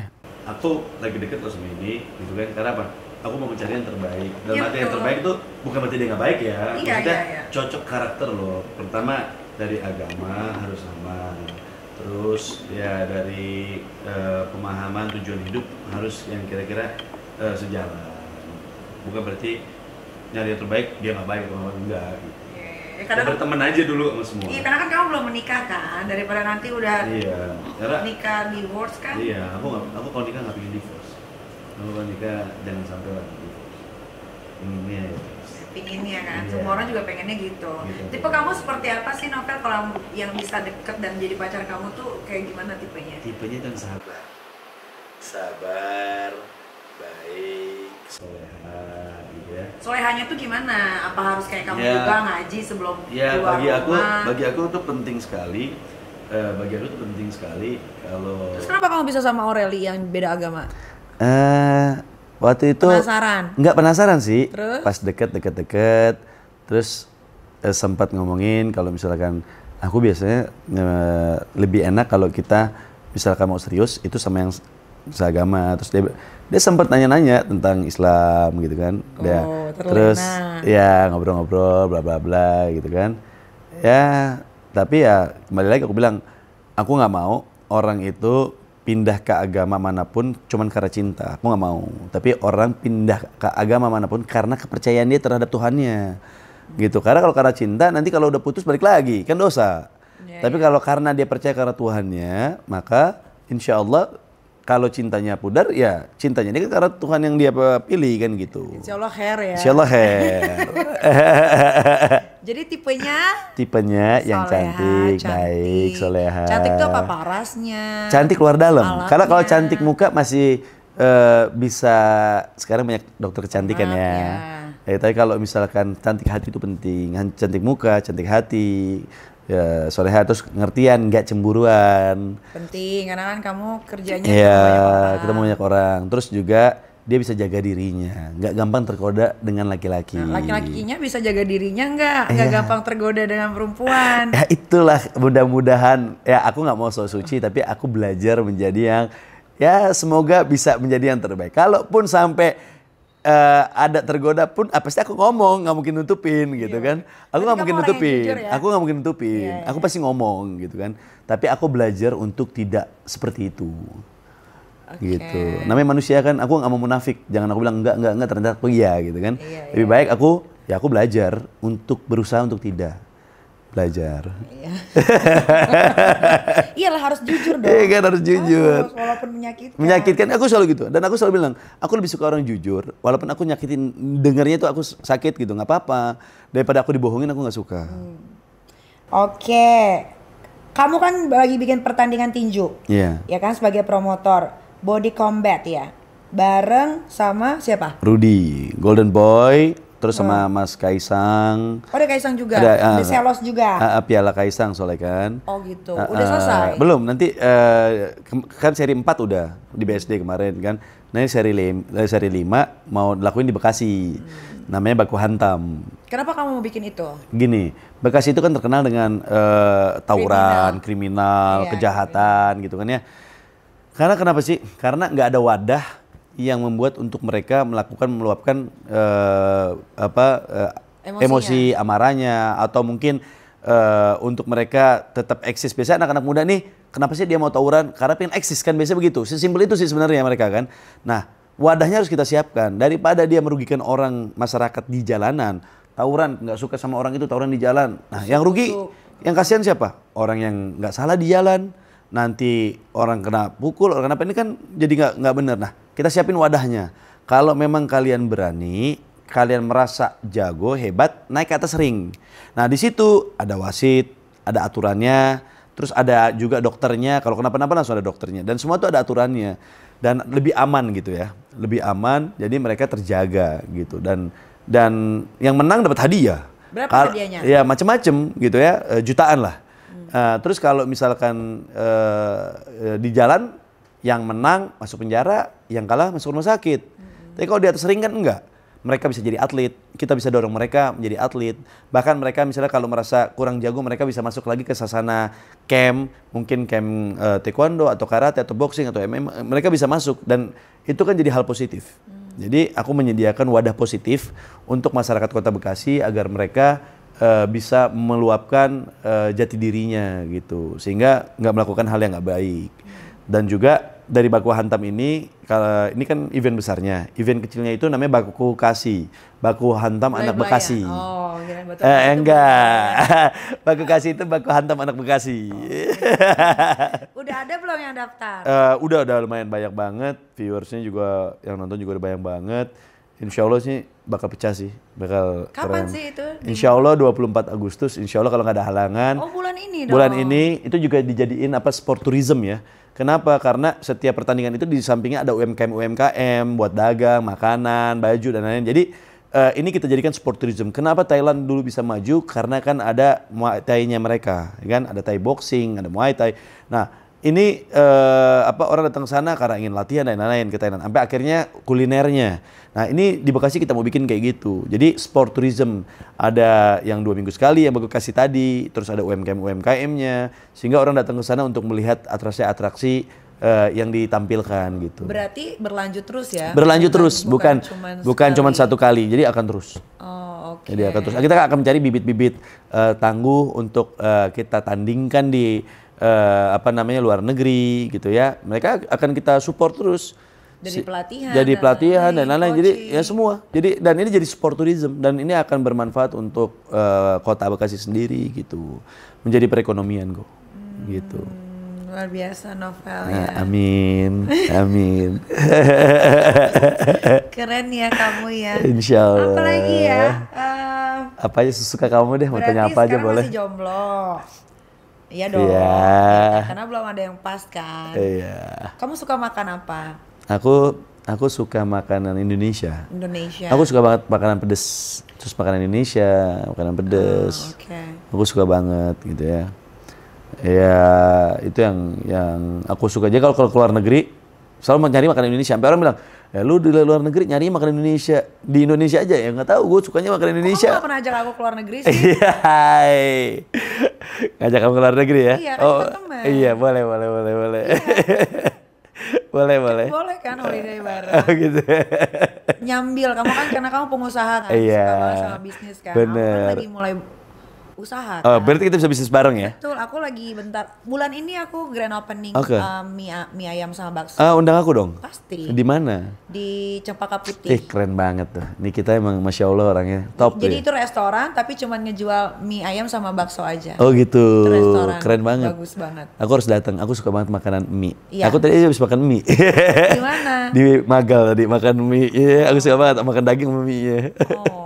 aku lagi deket loh sama ini, gitu kan. Karena apa? Aku mau mencari yang terbaik. Dan Iya, arti yang betul. terbaik itu bukan berarti dia nggak baik ya. Iya, Maksudnya iya. cocok karakter loh. Pertama dari agama harus sama. Terus ya dari pemahaman tujuan hidup harus yang kira-kira sejalan. Bukan berarti nyari yang terbaik dia nggak baik atau enggak. Gitu. Ya, Kita kadang kan, berteman aja dulu sama semua. iya, karena kan kamu belum menikah kan, daripada nanti udah Iya. Karena nikah divorce kan. iya, aku kalau nikah nggak pengen divorce. Aku kalau nikah jangan sampai lah divorce. Ini ya. Pinginnya kan, Iya. semua orang juga pengennya gitu. Tipe kamu seperti apa sih Novel kalau yang bisa deket dan jadi pacar kamu tuh kayak gimana tipenya? Tipenya kan sabar, baik, soleha, gitu ya. Solehanya tuh gimana? Apa harus kayak kamu Ya. juga ngaji sebelum Ya keluar rumah? bagi aku tuh penting sekali. Kalau Terus kenapa kamu bisa sama Aureli yang beda agama? waktu itu Penasaran? nggak penasaran sih. Terus? Pas deket, terus sempat ngomongin kalau misalkan aku biasanya lebih enak kalau kita misalkan mau serius itu sama yang seagama. Terus dia sempat nanya-nanya tentang Islam gitu kan. Terus ya ngobrol-ngobrol bla bla bla gitu kan. Ya tapi ya kembali lagi aku bilang aku nggak mau orang itu pindah ke agama manapun cuman karena cinta. Aku nggak mau. Tapi orang pindah ke agama manapun karena kepercayaan dia terhadap Tuhannya. Gitu. Karena kalau karena cinta nanti kalau udah putus balik lagi kan dosa. Tapi kalau karena dia percaya karena Tuhannya, maka insya Allah kalau cintanya pudar ya cintanya ini kan karena Tuhan yang dia pilih kan gitu. Insya Allah hair ya. Insya Allah hair. Jadi tipenya Yang soleha, cantik, cantik. baik, soleha. Cantik tuh apa parasnya? Cantik luar dalam. alatnya. Karena kalau cantik muka masih bisa, sekarang banyak dokter kecantikan Alat, ya. Tapi kalau misalkan cantik hati itu penting. Cantik muka, cantik hati, ya soleha, terus ngertian, nggak cemburuan. Penting karena kan kamu kerjanya Iya, ketemu banyak orang. ketemu banyak orang. Terus juga dia bisa jaga dirinya, nggak gampang tergoda dengan laki-laki. Nah, laki-lakinya bisa jaga dirinya nggak gampang tergoda dengan perempuan. Ya itulah, mudah-mudahan ya aku nggak mau so suci tapi aku belajar menjadi yang ya semoga bisa menjadi yang terbaik. Kalaupun sampai ada tergoda pun pasti aku ngomong, nggak mungkin nutupin gitu kan. Aku nggak mungkin nutupin, ya? aku nggak mungkin nutupin. Aku pasti ngomong gitu kan. Tapi aku belajar untuk tidak seperti itu. Gitu. Namanya manusia kan, aku nggak mau munafik. Jangan aku bilang enggak ternyata aku iya gitu kan. Lebih baik aku belajar untuk berusaha untuk tidak belajar. Iyalah harus jujur dong. Iya kan, harus jujur. Walaupun menyakitkan. Menyakitkan, aku selalu gitu. Dan aku selalu bilang, aku lebih suka orang jujur. Walaupun aku nyakitin, dengarnya itu aku sakit gitu, nggak apa-apa. Daripada aku dibohongin, aku nggak suka. Oke. Kamu kan lagi bikin pertandingan tinju. Iya. Ya kan sebagai promotor Body Combat ya. Bareng sama siapa? Rudy, Golden Boy, terus sama Mas Kaisang. Oh, ada Kaisang juga. Ada, Ada Selos juga. Piala Kaisang soalnya kan. Oh gitu. Udah selesai. Belum, nanti kan seri 4 udah di BSD kemarin kan. Nah ini seri 5 mau dilakuin di Bekasi. Namanya Baku Hantam. Kenapa kamu mau bikin itu? Gini, Bekasi itu kan terkenal dengan tawuran, kriminal, Iya, kejahatan gitu kan ya. Karena kenapa sih? Karena nggak ada wadah yang membuat untuk mereka meluapkan emosi amarahnya, atau mungkin untuk mereka tetap eksis. Biasanya anak-anak muda nih, kenapa sih dia mau tawuran? Karena pengen eksis kan, biasanya begitu. Sesimpel itu sih sebenarnya mereka kan. Nah, wadahnya harus kita siapkan. Daripada dia merugikan orang, masyarakat di jalanan, tawuran, nggak suka sama orang itu, tawuran di jalan. Nah, yang rugi, yang kasihan siapa? Orang yang nggak salah di jalan. Nanti orang kena pukul, orang kenapa, ini kan jadi nggak benar. Nah, kita siapin wadahnya. Kalau memang kalian berani, kalian merasa jago, hebat, naik ke atas ring. Nah, di situ ada wasit, ada aturannya, terus ada juga dokternya. Kalau kenapa-napa langsung ada dokternya. Dan semua itu ada aturannya. Dan lebih aman gitu ya. Lebih aman, jadi mereka terjaga gitu. Dan yang menang dapat hadiah. Berapa hadiahnya? Ya macam-macam gitu ya, jutaan lah. Terus kalau misalkan di jalan yang menang masuk penjara, yang kalah masuk rumah sakit. Tapi kalau di atas ring kan enggak. Mereka bisa jadi atlet, kita bisa dorong mereka menjadi atlet. Bahkan mereka misalnya kalau merasa kurang jago, mereka bisa masuk lagi ke sasana camp, mungkin camp taekwondo atau karate atau boxing atau MMA, mereka bisa masuk dan itu kan jadi hal positif. Jadi aku menyediakan wadah positif untuk masyarakat Kota Bekasi agar mereka bisa meluapkan jati dirinya gitu, sehingga nggak melakukan hal yang nggak baik. Dan juga dari Baku Hantam ini, kalau ini kan event besarnya, event kecilnya itu namanya Baku Kasih, Baku Hantam Anak Bekasi. Oh, betul. Enggak, Baku Kasih itu Baku Hantam Anak Bekasi. Udah ada belum yang daftar? Udah lumayan banyak banget, viewersnya juga yang nonton juga udah banyak banget. Insya Allah sih bakal pecah sih, bakal Kapan keren. sih itu? Insya Allah 24 Agustus, insya Allah kalau nggak ada halangan. Oh, bulan ini dong. Bulan ini itu juga dijadiin sport tourism ya. Kenapa? Karena setiap pertandingan itu di sampingnya ada UMKM buat dagang, makanan, baju dan lain-lain. Jadi ini kita jadikan sport tourism. Kenapa Thailand dulu bisa maju? Karena kan ada Muay Thai-nya mereka, kan? Ada Thai boxing, ada Muay Thai. Nah, ini orang datang ke sana karena ingin latihan dan lain-lain ke Thailand. Sampai akhirnya kulinernya. Nah, ini di Bekasi kita mau bikin kayak gitu. Jadi sport tourism ada yang 2 minggu sekali yang Bekasi tadi, terus ada UMKM-nya, sehingga orang datang ke sana untuk melihat atraksi-atraksi yang ditampilkan gitu. Berarti berlanjut terus ya? Berlanjut terus, bukan cuma satu kali. Jadi akan terus. Oh, oke. Jadi akan terus. Kita akan mencari bibit-bibit tangguh untuk kita tandingkan di luar negeri gitu ya. Mereka akan kita support terus. Jadi pelatihan dan lain-lain. Jadi ya semua. Jadi dan ini jadi sport tourism dan ini akan bermanfaat untuk Kota Bekasi sendiri gitu. Menjadi perekonomian kok. Gitu. Luar biasa Novel Nah, ya. amin. Amin. Keren ya kamu ya. Insya Allah. Apalagi ya? Apa aja sesuka kamu deh, mau tanya apa aja boleh. Berarti sekarang masih jomblo. Iya dong. Iya. Ya, karena belum ada yang pas kan. Iya. Kamu suka makan apa? Aku suka makanan Indonesia. Indonesia. Aku suka banget makanan pedes. Terus makanan Indonesia, makanan pedes. Oke. Aku suka banget gitu ya. Ya itu yang aku suka aja. Kalau keluar negeri selalu mencari makanan Indonesia. Sampai orang bilang, ya lu di luar negeri nyari makanan Indonesia, di Indonesia aja ya. Nggak tahu, gue sukanya makanan Indonesia. Kok gak pernah ajak aku keluar negeri sih? Iya, ngajak kamu keluar negeri ya? Iya, kan kita teman. Iya, boleh. boleh. Boleh kan holiday bareng. Oh, gitu. Nyambil, kamu kan karena kamu pengusaha kan, Iya. suka banget sama bisnis kan. Bener. Aku kan lagi mulai usaha Oh, kan. berarti kita bisa bisnis bareng ya? Betul, aku lagi bentar. Bulan ini aku grand opening Oke. mie ayam sama bakso. Undang aku dong. Pasti. Di mana? Di Cempaka Putih. Keren banget tuh. Ini kita emang Masya Allah orangnya top Jadi tuh ya. itu restoran tapi cuman ngejual mie ayam sama bakso aja. Oh gitu. Itu restoran. Keren banget. Bagus banget. Aku harus datang. Aku suka banget makanan mie. Iya. Aku tadi habis makan mie. Di mana? Di Magal tadi makan mie. Iya, aku suka banget makan daging sama mie. Oh.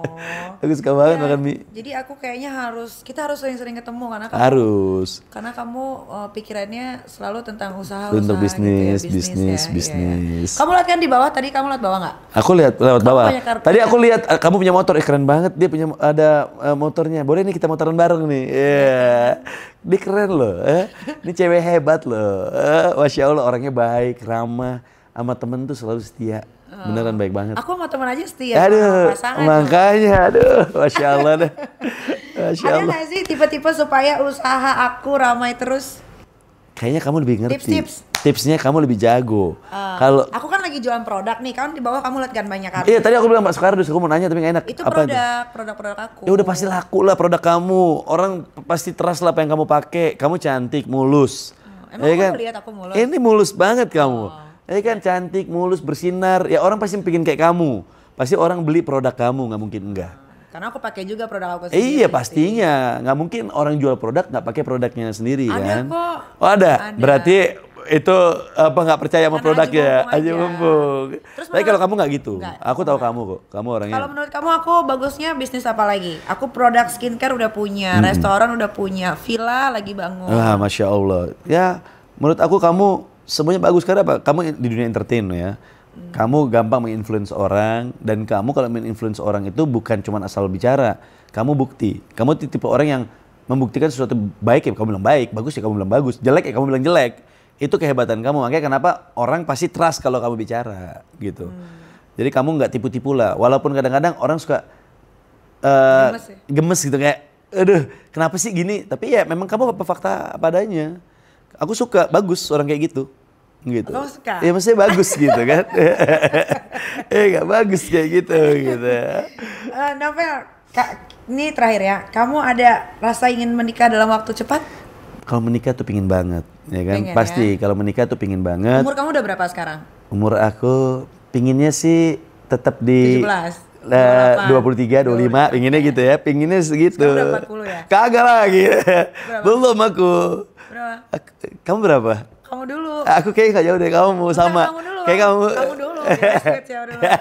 Aku suka banget Ya, makan mie. Jadi aku kayaknya kita harus sering-sering ketemu karena kamu pikirannya selalu tentang usaha Untuk bisnis, gitu ya, bisnis. Iya. Kamu lihat kan di bawah tadi, kamu lihat bawah nggak? Aku lihat lewat Kamu bawah. punya kartu Tadi ya? aku lihat kamu punya motor, keren banget. Dia punya ada motornya. Boleh nih kita motoran bareng nih. Iya. Dia keren loh. Ini cewek hebat loh. Masya Allah orangnya baik, ramah, sama temen tuh selalu setia. Beneran baik banget. Aku sama teman aja setia Aduh, sama pasangan. makanya aduh, Masya Allah deh. Masya Ada Allah. nggak sih tipe-tipe supaya usaha aku ramai terus? Kayaknya kamu lebih ngerti. Tips-tips. Tipsnya kamu lebih jago. Kalau Aku kan lagi jualan produk nih, kan di bawah kamu lihat kan banyak kartu. iya tadi aku bilang Mbak Sekardus, aku mau nanya tapi nggak enak. Itu Apa produk aku. Ya udah pasti laku lah produk kamu. Orang pasti trust lah apa yang kamu pakai. Kamu cantik, mulus. Emang Ya kamu lihat aku mulus? Ini mulus banget kamu. Ya kan cantik, mulus, bersinar. Ya orang pasti pengen kayak kamu. Pasti orang beli produk kamu, nggak mungkin enggak. Karena aku pakai juga produk aku sendiri. Iya pastinya. Nggak mungkin orang jual produk nggak pakai produknya sendiri Ada kan. kok. Oh ada. Ada. Berarti itu nggak percaya sama Karena produknya. aja Aja mumpung. Terus Tapi kalau kamu nggak gitu. Nggak, Aku tahu kamu kok. Kamu orangnya. Kalau menurut kamu aku bagusnya bisnis apa lagi? Aku produk skincare udah punya, restoran udah punya, villa lagi bangun. Masya Allah. Ya, menurut aku kamu semuanya bagus karena apa? Kamu di dunia entertain ya. Kamu gampang menginfluence orang dan kamu kalau menginfluence orang itu bukan cuma asal bicara. Kamu bukti. Kamu tipe orang yang membuktikan sesuatu baik ya kamu bilang baik, bagus ya kamu bilang bagus, jelek ya kamu bilang jelek. Itu kehebatan kamu. Makanya kenapa orang pasti trust kalau kamu bicara gitu. Jadi kamu nggak tipu-tipu lah. Walaupun kadang-kadang orang suka gemes gitu kayak, aduh kenapa sih gini? Tapi ya memang kamu apa fakta padanya. Aku suka, bagus orang kayak gitu. Gitu. Kamu suka? Ya maksudnya bagus gitu kan. Gak bagus kayak gitu. Novel, ini terakhir ya. Kamu ada rasa ingin menikah dalam waktu cepat? Kalau menikah tuh pingin banget, ya kan? Pengen, Pasti ya? kalau menikah tuh pingin banget. Umur kamu udah berapa sekarang? Umur aku pinginnya sih tetap di 17, 23, 25, pinginnya gitu ya, pinginnya segitu. Sekarang udah 40 ya? Kagak lagi. Belum aku. Berapa? Kamu berapa? Kamu dulu. Aku kayak gak jauh dari kamu, sama. Kamu dulu. Kayak kamu. Kamu dulu. Ya, switch ya dulu. Ya.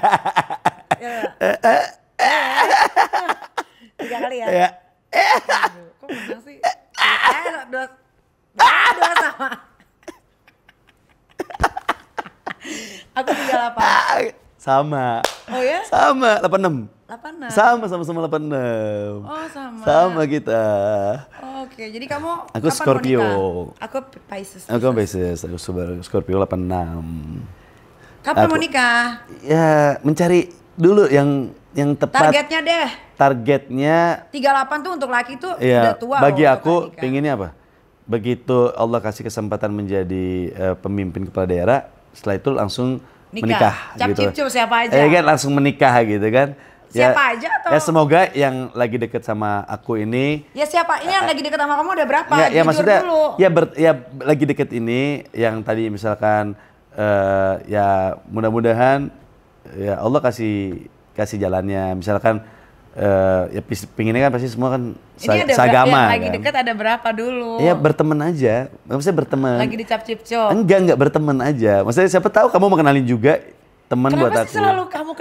3 kali ya? Ya. Aduh, kok menang sih? Dua sama. Aku 38. Sama. Oh ya? Sama, 86. 86. Sama 86. Oh sama. Sama kita. Oh, oke, jadi kamu Aku kapan Scorpio. mau nikah? Aku Pisces. Aku Pisces, aku Scorpio 86. Kapan mau nikah? Ya, mencari dulu yang tepat. Targetnya deh. Targetnya 38 tuh untuk laki tuh ya, udah tua. bagi loh, aku nikah. pinginnya apa? Begitu Allah kasih kesempatan menjadi pemimpin kepala daerah, setelah itu langsung menikah gitu. Cap-cip siapa aja? Kan langsung menikah gitu kan. Siapa aja atau? Ya semoga yang lagi deket sama aku ini. Ya siapa? Ini yang lagi deket sama kamu udah berapa? Ya Jujur maksudnya dulu. ya lagi deket ini yang tadi misalkan ya mudah-mudahan ya Allah kasih jalannya. Misalkan ya pinginnya kan pasti semua kan Ini ada seagama yang lagi kan. deket ada berapa dulu? Ya berteman aja, maksudnya berteman. Lagi dicap cipco. Enggak berteman aja. Maksudnya siapa tahu kamu mau kenalin juga teman buat Kenapa aku. sih selalu kamu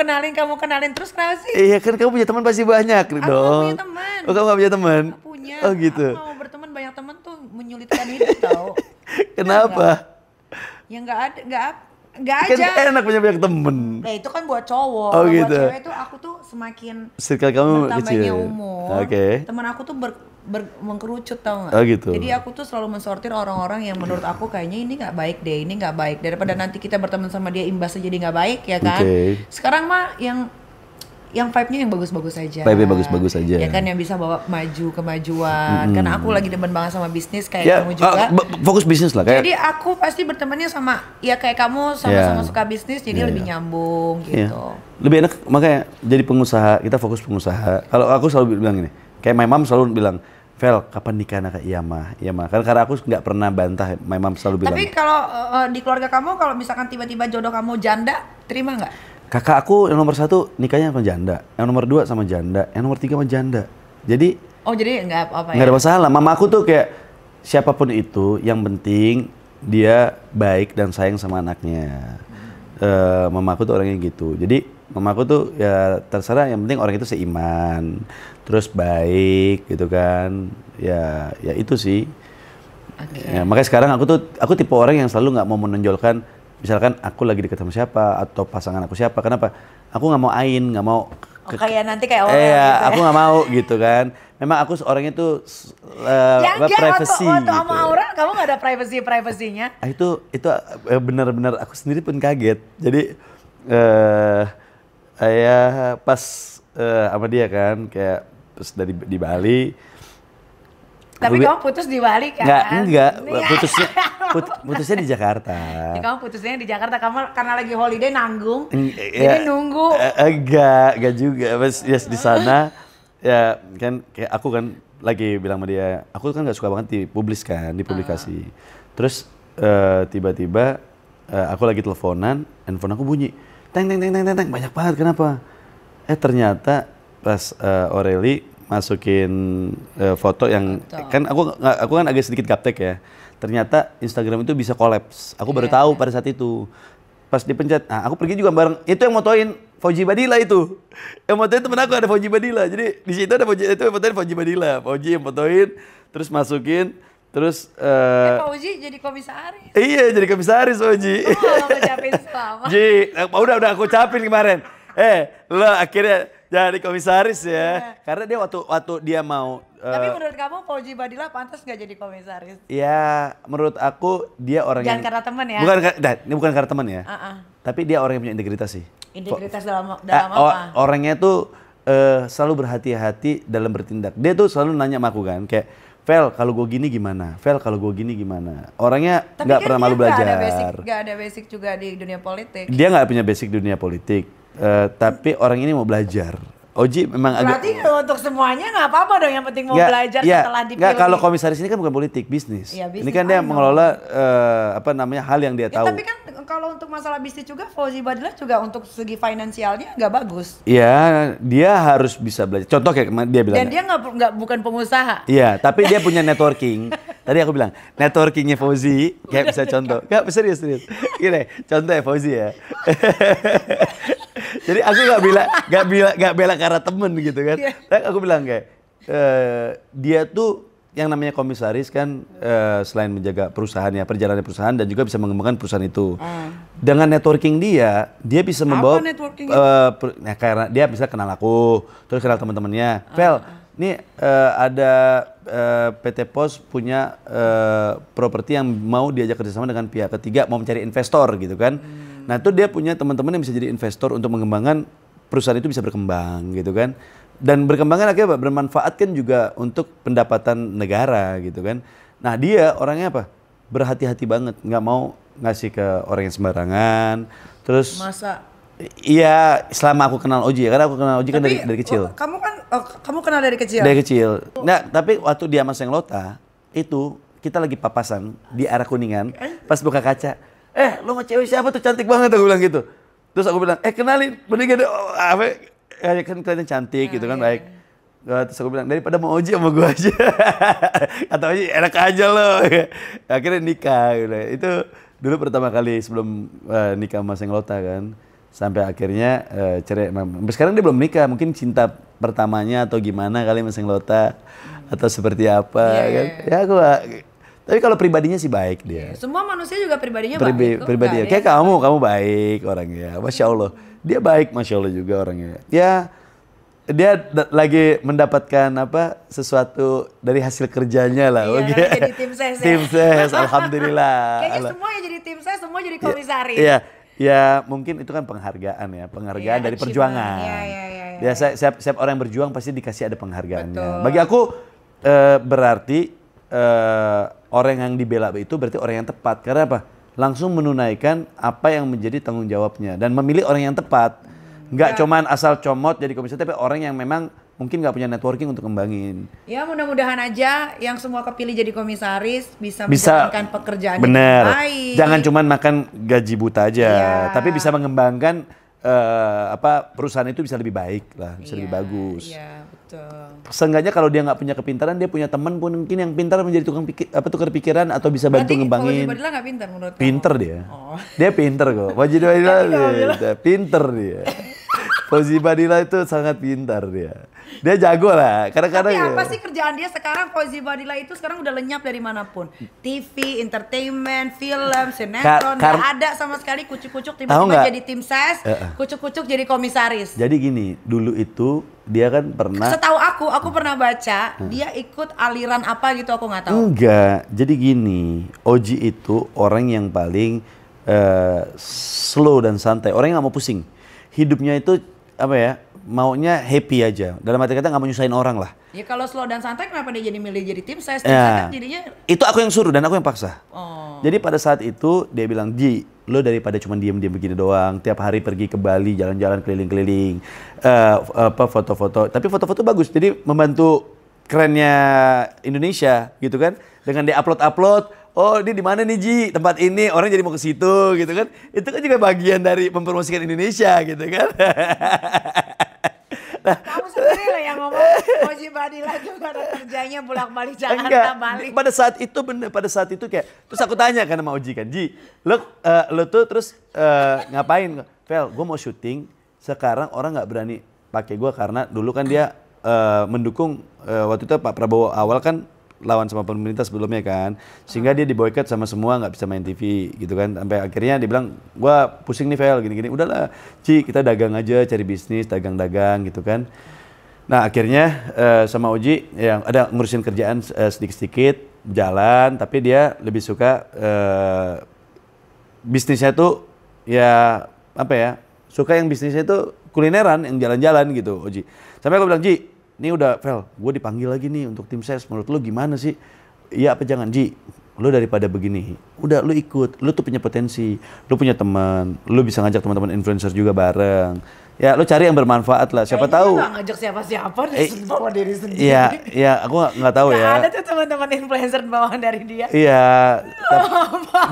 kenalin terus kenapa sih? Iya kan kamu punya teman pasti banyak Aku dong. gak punya teman. Oh kamu gak punya teman? Gak punya. Oh gitu. Aku mau berteman banyak teman tuh menyulitkan hidup tau. Kenapa? Ya nggak Kan aja. enak punya banyak temen. Nah itu kan buat cowok. Oh, Kalau gitu. buat cewek tuh aku tuh semakin Circle kamu bertambahnya kecil. umur. Oke. Teman aku tuh mengkerucut tau nggak? Oh, gitu. Jadi aku tuh selalu mensortir orang-orang yang menurut aku kayaknya ini nggak baik deh, ini nggak baik daripada nanti kita berteman sama dia imbasnya jadi nggak baik ya kan? Oke. Sekarang mah yang vibe-nya yang bagus-bagus aja. Vibe-nya bagus-bagus aja. Ya kan yang bisa bawa maju kemajuan. Karena aku lagi demen banget sama bisnis kayak Ya kamu juga. fokus bisnis lah kayak. Jadi aku pasti bertemannya sama ya kayak kamu sama-sama Ya. suka bisnis jadi Ya, lebih ya. nyambung Iya. gitu. Lebih enak makanya jadi pengusaha, kita fokus pengusaha. Kalau aku selalu bilang gini, kayak my mom selalu bilang, Vel, kapan nikah anak? Iya mah. Karena aku nggak pernah bantah, my mom selalu bilang. Tapi kalau di keluarga kamu kalau misalkan tiba-tiba jodoh kamu janda, terima nggak? Kakak aku yang nomor 1 nikahnya sama janda, yang nomor 2 sama janda, yang nomor 3 sama janda. Jadi Oh jadi nggak apa-apa ya? nggak ada masalah. Mama aku tuh kayak siapapun itu, yang penting dia baik dan sayang sama anaknya. Mama aku tuh orangnya gitu. Jadi mama aku tuh ya terserah, yang penting orang itu seiman, terus baik gitu kan. Ya itu sih. Okay. Ya, makanya sekarang aku tipe orang yang selalu nggak mau menonjolkan. Misalkan aku lagi deket sama siapa atau pasangan aku siapa. Kenapa? Aku nggak mau nggak mau. Kayak nanti kayak orang gitu Iya, ya. aku nggak mau gitu kan. Memang aku orangnya tuh Ya enggak, privacy waktu gitu. sama Aura kamu nggak ada privasinya. Itu benar-benar aku sendiri pun kaget. Jadi ya pas sama dia kan kayak pas di Bali. Tapi kamu putus di Bali kan? Enggak. Putusnya di Jakarta. Jadi kamu putusnya di Jakarta karena lagi holiday nanggung. Ya, Jadi nunggu. enggak juga. Pas yes, di sana ya kan kayak aku kan lagi bilang sama dia, aku kan nggak suka banget dipublikasi. Terus tiba-tiba aku lagi teleponan, handphone aku bunyi, teng banyak banget. Kenapa? Ternyata pas Aureli masukin foto yang kan aku kan agak sedikit gaptek ya. Ternyata Instagram itu bisa kolaps. Aku baru tahu pada saat itu. Pas dipencet, aku pergi juga bareng. Itu yang motoin Fauji Badila itu. Yang motoin temen aku ada Fauji Badila. Jadi di situ ada itu yang motoin Fauji Badila. Fauji yang motoin, terus masukin, terus. Fauji jadi komisaris. Iya jadi komisaris Fauji. Oh, ngucapin selamat. Udah aku capin kemarin. Lo akhirnya jadi komisaris ya. Karena dia waktu dia mau Tapi menurut kamu Fauzi Badillah pantas nggak jadi komisaris? Ya, menurut aku dia orang Jangan yang karena teman ya. ini bukan karena teman ya. Tapi dia orang yang punya integritas sih. Integritas dalam apa? Orangnya tuh selalu berhati-hati dalam bertindak. Dia tuh selalu nanya sama aku kan, kayak Vel, kalau gue gini gimana? Vel, kalau gue gini gimana? Orangnya nggak pernah malu belajar. Gak ada basic juga di dunia politik. Dia nggak punya basic dunia politik, tapi orang ini mau belajar. Oji memang berarti untuk semuanya nggak apa-apa dong, yang penting mau belajar setelah dipilih. Nggak, kalau komisaris ini kan bukan politik, bisnis. Ya, bisnis. Ini kan dia mengelola hal yang dia tahu. Tapi kan kalau untuk masalah bisnis juga Fauzi Badillah juga untuk segi finansialnya nggak bagus. Iya, dia harus bisa belajar. Contoh kayak dia bilang. Dan dia bukan pengusaha. Iya, tapi dia punya networking. Tadi aku bilang networkingnya Fauzi kayak bisa contoh. Nggak, serius. Gini, contoh ya Fauzi ya. Jadi aku nggak bela karena temen gitu kan. Tapi aku bilang kayak dia tuh yang namanya komisaris kan selain menjaga perusahaannya, perjalanan perusahaan dan juga bisa mengembangkan perusahaan itu. Dengan networking dia bisa membawa karena dia bisa kenal aku, terus kenal teman-temannya. Vel, ini ada PT Pos punya properti yang mau diajak kerjasama dengan pihak ketiga, mau mencari investor gitu kan. Nah itu dia punya teman-teman yang bisa jadi investor untuk mengembangkan perusahaan itu bisa berkembang gitu kan. Dan berkembangnya akhirnya bermanfaat kan juga untuk pendapatan negara gitu kan. Nah dia orangnya apa? Berhati-hati banget, nggak mau ngasih ke orang yang sembarangan. Terus masa? Iya, selama aku kenal Oji ya, karena aku kenal Oji kan dari kecil. Kamu kenal dari kecil? Dari kecil. Nah, tapi waktu dia sama Senglota, itu kita lagi papasan di arah Kuningan, pas buka kaca, lo sama cewek siapa tuh, cantik banget, aku bilang gitu. Terus aku bilang, kenalin, mending kan kalian cantik gitu kan, baik. Terus aku bilang, daripada mau Oji sama gue aja. Kata Oji, enak aja lo. Akhirnya nikah gitu. Itu dulu pertama kali sebelum nikah sama Senglota kan. Sampai akhirnya cerai. Sampai sekarang dia belum nikah, mungkin cinta pertamanya atau gimana kali sama Senglota atau seperti apa kan. Ya aku tapi kalau pribadinya sih baik dia. Semua manusia juga pribadinya baik. Pribadi kayak kamu baik orangnya. Masya Allah. Dia baik, Masya Allah juga orangnya. Ya dia lagi mendapatkan sesuatu dari hasil kerjanya lah. Jadi tim ses. Tim ses, alhamdulillah. Kayaknya semua yang jadi tim ses, semua jadi komisaris. Iya. Ya mungkin itu kan penghargaan ya, penghargaan dari perjuangan. Ya setiap orang yang berjuang pasti dikasih ada penghargaannya. Betul. Bagi aku berarti orang yang dibela itu berarti orang yang tepat. Karena apa? Langsung menunaikan apa yang menjadi tanggung jawabnya dan memilih orang yang tepat. Nggak cuman asal comot jadi komisaris, tapi orang yang memang mungkin nggak punya networking untuk kembangin. Ya mudah-mudahan aja yang semua kepilih jadi komisaris bisa menjalankan pekerjaan dengan baik. Jangan cuman makan gaji buta aja, tapi bisa mengembangkan perusahaan itu bisa lebih baik lah, bisa lebih bagus. Iya, betul. Seenggaknya kalau dia nggak punya kepintaran, dia punya teman pun mungkin yang pintar menjadi tukar pikiran atau bisa bantu ngembangin. Fauzi Badillah nggak pintar menurut kamu? Pinter dia. Dia pinter kok. Fauzi Badillah pinter dia. Fauzi Badillah itu sangat pintar dia. Dia jago lah. Kadang-kadang tapi apa sih kerjaan dia sekarang? Fauzi Badillah itu sekarang udah lenyap dari manapun. TV, entertainment, film, sinetron, nggak ada sama sekali. Kucuk-kucuk tiba-tiba jadi tim ses, kucuk-kucuk jadi komisaris. Jadi gini, dulu itu dia kan pernah. Setahu aku pernah baca dia ikut aliran apa gitu, aku nggak tahu. Enggak. Jadi gini, Oji itu orang yang paling slow dan santai. Orang yang nggak mau pusing. Hidupnya itu maunya happy aja. Dalam arti kata nggak mau nyusahin orang lah. Ya kalau slow dan santai kenapa dia jadi milih jadi tim ses? Kan jadinya. Itu aku yang suruh dan aku yang paksa. Jadi pada saat itu dia bilang, Ji, lo daripada cuma diem-diem begini doang, tiap hari pergi ke Bali jalan-jalan keliling-keliling, foto-foto. Tapi foto-foto bagus. Jadi membantu kerennya Indonesia gitu kan. Dengan dia upload. Oh, ini di mana nih Ji? Tempat ini, orang jadi mau ke situ gitu kan. Itu kan juga bagian dari mempromosikan Indonesia gitu kan. Kamu sendiri lah yang ngomong Fauzi Badillah juga ada kerjanya bolak-balik Jakarta Bali. Pada saat itu kayak terus aku tanya kan sama Oji kan, Ji, lo tuh terus ngapain? Vel, gue mau syuting. Sekarang orang nggak berani pakai gue karena dulu kan dia mendukung waktu itu Pak Prabowo awal kan lawan sama pemerintah sebelumnya kan, sehingga dia diboykot sama semua, nggak bisa main TV gitu kan, sampai akhirnya dia bilang, gua pusing nih Vel, gini-gini, udahlah Ci kita dagang aja, cari bisnis, dagang-dagang gitu kan. Nah akhirnya sama Uji yang ada ngurusin kerjaan sedikit-sedikit jalan, tapi dia lebih suka bisnisnya tuh ya apa ya, suka yang bisnisnya itu kulineran, yang jalan-jalan gitu Uji. Sampai aku bilang, Ji, ini udah Vel, gue dipanggil lagi nih untuk tim sales, menurut lu gimana sih? Iya apa jangan, Ji? Lu daripada begini, udah lu ikut, lu tuh punya potensi, lu punya teman, lu bisa ngajak teman-teman influencer juga bareng. Ya, lu cari yang bermanfaat lah. Siapa tahu? Nggak ngajak siapa-siapa, bawa diri sendiri. Iya, aku nggak tahu ya. Ada tuh teman-teman influencer bawaan dari dia. Iya,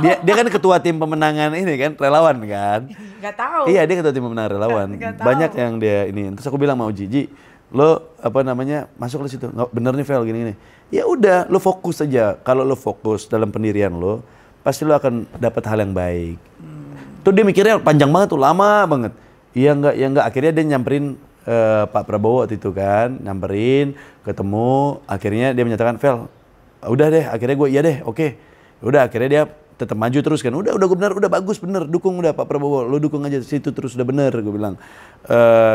dia kan ketua tim pemenangan ini kan, relawan kan. Nggak tahu. Iya, dia ketua tim pemenangan relawan. Banyak yang dia ini. Terus aku bilang mau Ji, lo apa namanya masuk ke situ. Nggak bener nih Vel gini-gini. Ya udah, lo fokus aja. Kalau lo fokus dalam pendirian lo, pasti lo akan dapat hal yang baik. Tuh dia mikirnya panjang banget tuh, lama banget. Iya enggak. Akhirnya dia nyamperin Pak Prabowo waktu itu kan, nyamperin, ketemu. Akhirnya dia menyatakan, Vel, udah deh. Akhirnya gue, iya deh, oke. Udah, akhirnya dia tetap maju terus kan. Udah benar, udah bagus, bener. Dukung udah Pak Prabowo, lo dukung aja situ terus, udah bener. Gue bilang,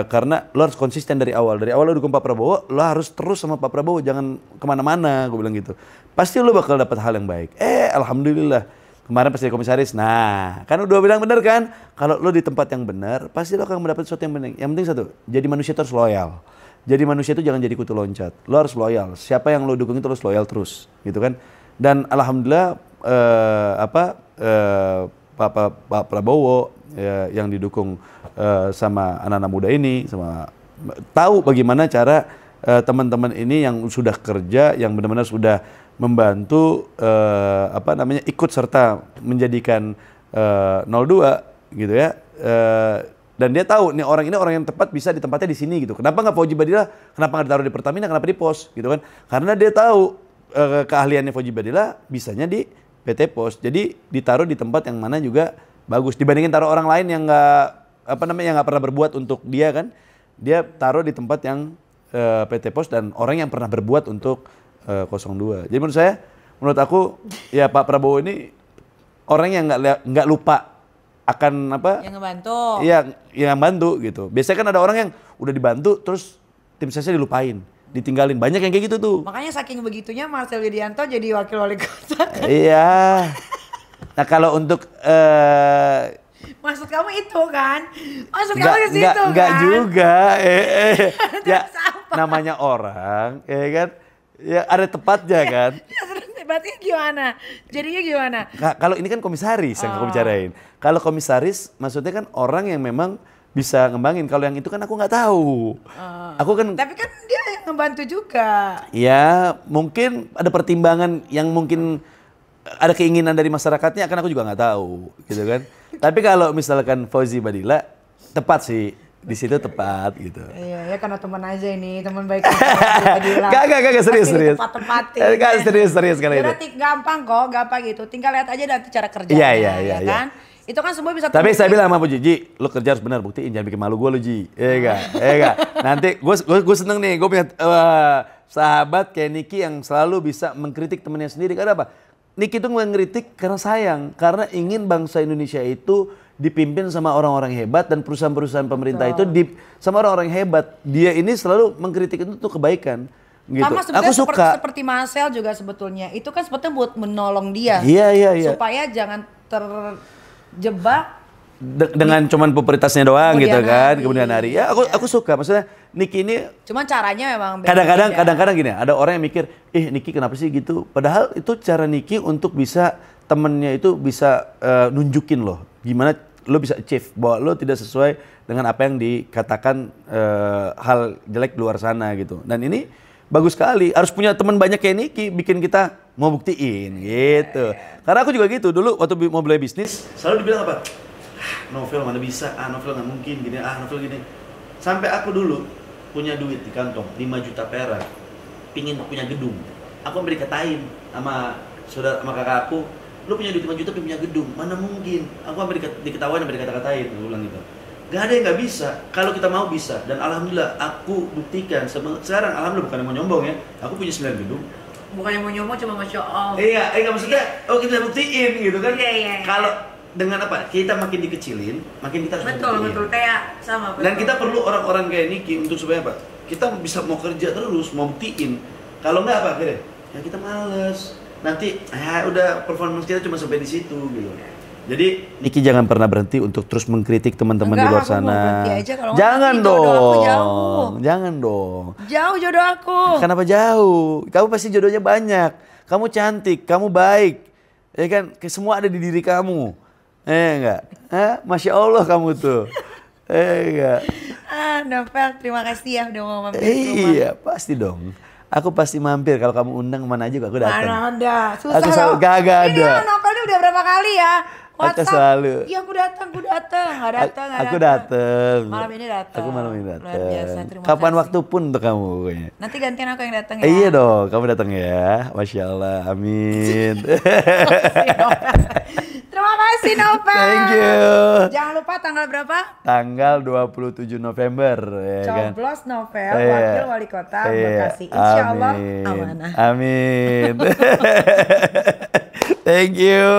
karena lo harus konsisten dari awal. Dari awal lo dukung Pak Prabowo, lo harus terus sama Pak Prabowo, jangan kemana-mana. Gue bilang gitu. Pasti lo bakal dapat hal yang baik. Alhamdulillah. Kemarin pas jadi komisaris, nah kan udah bilang bener kan, kalau lo di tempat yang benar, pasti lo akan mendapat sesuatu yang benar. Yang penting satu, jadi manusia itu harus loyal. Jadi manusia itu jangan jadi kutu loncat. Lo harus loyal. Siapa yang lo dukung itu harus loyal terus, gitu kan. Dan alhamdulillah Pak Prabowo yang didukung sama anak-anak muda ini, sama tahu bagaimana cara teman-teman ini yang sudah kerja, yang benar-benar sudah membantu ikut serta menjadikan 02 gitu ya, dan dia tahu nih orang yang tepat bisa ditempatnya di sini gitu. Kenapa nggak Fauji Badillah? Kenapa nggak ditaruh di Pertamina? Kenapa di Pos gitu kan? Karena dia tahu keahliannya Fauji Badillah bisanya di PT Pos, jadi ditaruh di tempat yang mana juga bagus dibandingin taruh orang lain yang nggak pernah berbuat untuk dia kan. Dia taruh di tempat yang PT Pos dan orang yang pernah berbuat untuk 02. Jadi menurut aku ya Pak Prabowo ini orang yang nggak lupa akan apa? Yang ngebantu. Iya, yang bantu gitu. Biasanya kan ada orang yang udah dibantu terus tim sesnya dilupain, ditinggalin. Banyak yang kayak gitu tuh. Makanya saking begitunya Marcel Widianto jadi wakil wali kota kan? Iya. Nah kalau untuk maksud kamu itu kan? Maksud kamu ke situ kan? Enggak juga. Ya namanya orang, ya kan? Ya ada tepatnya kan. Ya terus debatnya gimana? Jadinya gimana? Nah, kalau ini kan komisaris yang aku bicarain. Kalau komisaris maksudnya kan orang yang memang bisa ngembangin. Kalau yang itu kan aku nggak tahu. Aku kan. Tapi kan dia yang ngebantu juga. Ya mungkin ada pertimbangan yang mungkin ada keinginan dari masyarakatnya, kan aku juga nggak tahu, gitu kan. Tapi kalau misalkan Fauzi Badillah tepat sih. Di situ tepat gitu. Iya, ya karena teman aja ini, teman baik kita. Gak serius. Tepat-tepatin. Gak serius karena itu. Berarti gampang gitu. Tinggal lihat aja nanti cara kerjanya. Iya. Kan? Itu kan semua bisa. Tapi saya bilang sama Bu Ji, lo kerja harus benar, buktiin jangan bikin malu gue lo Ji. Iya gak? Nanti gue seneng nih, gue punya sahabat kayak Niki yang selalu bisa mengkritik temennya sendiri. Karena apa? Niki itu mengkritik karena sayang, karena ingin bangsa Indonesia itu dipimpin sama orang-orang hebat dan perusahaan-perusahaan pemerintah itu sama orang-orang hebat. Dia ini selalu mengkritik itu tuh kebaikan. Gitu. Sama aku suka. Seperti Marcel juga sebetulnya. Itu kan sebetulnya buat menolong dia. Iya. Supaya jangan terjebak dengan cuman popularitasnya doang gitu kan. Kemudian hari. Ya aku suka. Maksudnya Niki ini. Cuman caranya memang kadang-kadang gini. Ada orang yang mikir, Niki kenapa sih gitu? Padahal itu cara Niki untuk bisa temennya itu bisa nunjukin loh gimana lo bisa achieve bahwa lo tidak sesuai dengan apa yang dikatakan hal jelek di luar sana gitu. Dan ini bagus sekali, harus punya teman banyak kayak Niki, bikin kita mau buktiin gitu. Karena aku juga gitu, dulu waktu mau mulai bisnis selalu dibilang apa? Novel mana bisa, Novel nggak mungkin gini, Novel gini. Sampai aku dulu punya duit di kantong 5 juta perak, pingin punya gedung. Aku sampai dikatain sama kakak aku, lu punya duit 5 juta punya gedung, mana mungkin? Aku sampai diketawain, sampai dikata-katain, aku bilang gitu. Gak ada yang gak bisa, kalau kita mau bisa. Dan alhamdulillah aku buktikan, sekarang alhamdulillah bukan yang mau nyombong ya, aku punya 9 gedung. Bukan yang mau nyombong, cuma mau show off. Iya, maksudnya, kita buktiin gitu kan. Iya. Kalau dengan apa, kita makin dikecilin, makin kita harus Betul, kayak sama. Dan kita perlu orang-orang kayak Niki untuk supaya apa? kita bisa mau kerja terus, mau buktiin. Kalau nggak apa akhirnya? Ya kita males. Nanti ya udah performance kita cuma sampai di situ gitu. Jadi Niki jangan pernah berhenti untuk terus mengkritik teman-teman di luar sana. Aja, jangan dong. Jangan dong. Jauh jodoh aku. Kenapa jauh? Kamu pasti jodohnya banyak. Kamu cantik, kamu baik. Ya kan, semua ada di diri kamu. Enggak? Masya Allah kamu tuh. Enggak? Novel, terima kasih ya udah mau mampir ke rumah. Iya, pasti dong. Aku pasti mampir kalau kamu undang mana aja aku datang. Mana ada? Susah aku selalu gak ada. Ini Novel udah berapa kali ya? WhatsApp. Aku selalu. Iya aku datang. Nggak datang. Aku datang. Malam ini datang. Aku malam ini datang. Luar biasa, terima Kapan kasih. waktu pun untuk kamu pokoknya. Nanti gantian aku yang datang ya. Iya dong, kamu datang ya. Masya Allah, amin. Terima kasih Novel. Thank you. Jangan lupa tanggal berapa? Tanggal 27 November ya kan. Coblos Novel, Wakil Wali Kota Bekasi. Insya Allah amanah. Amin. Thank you.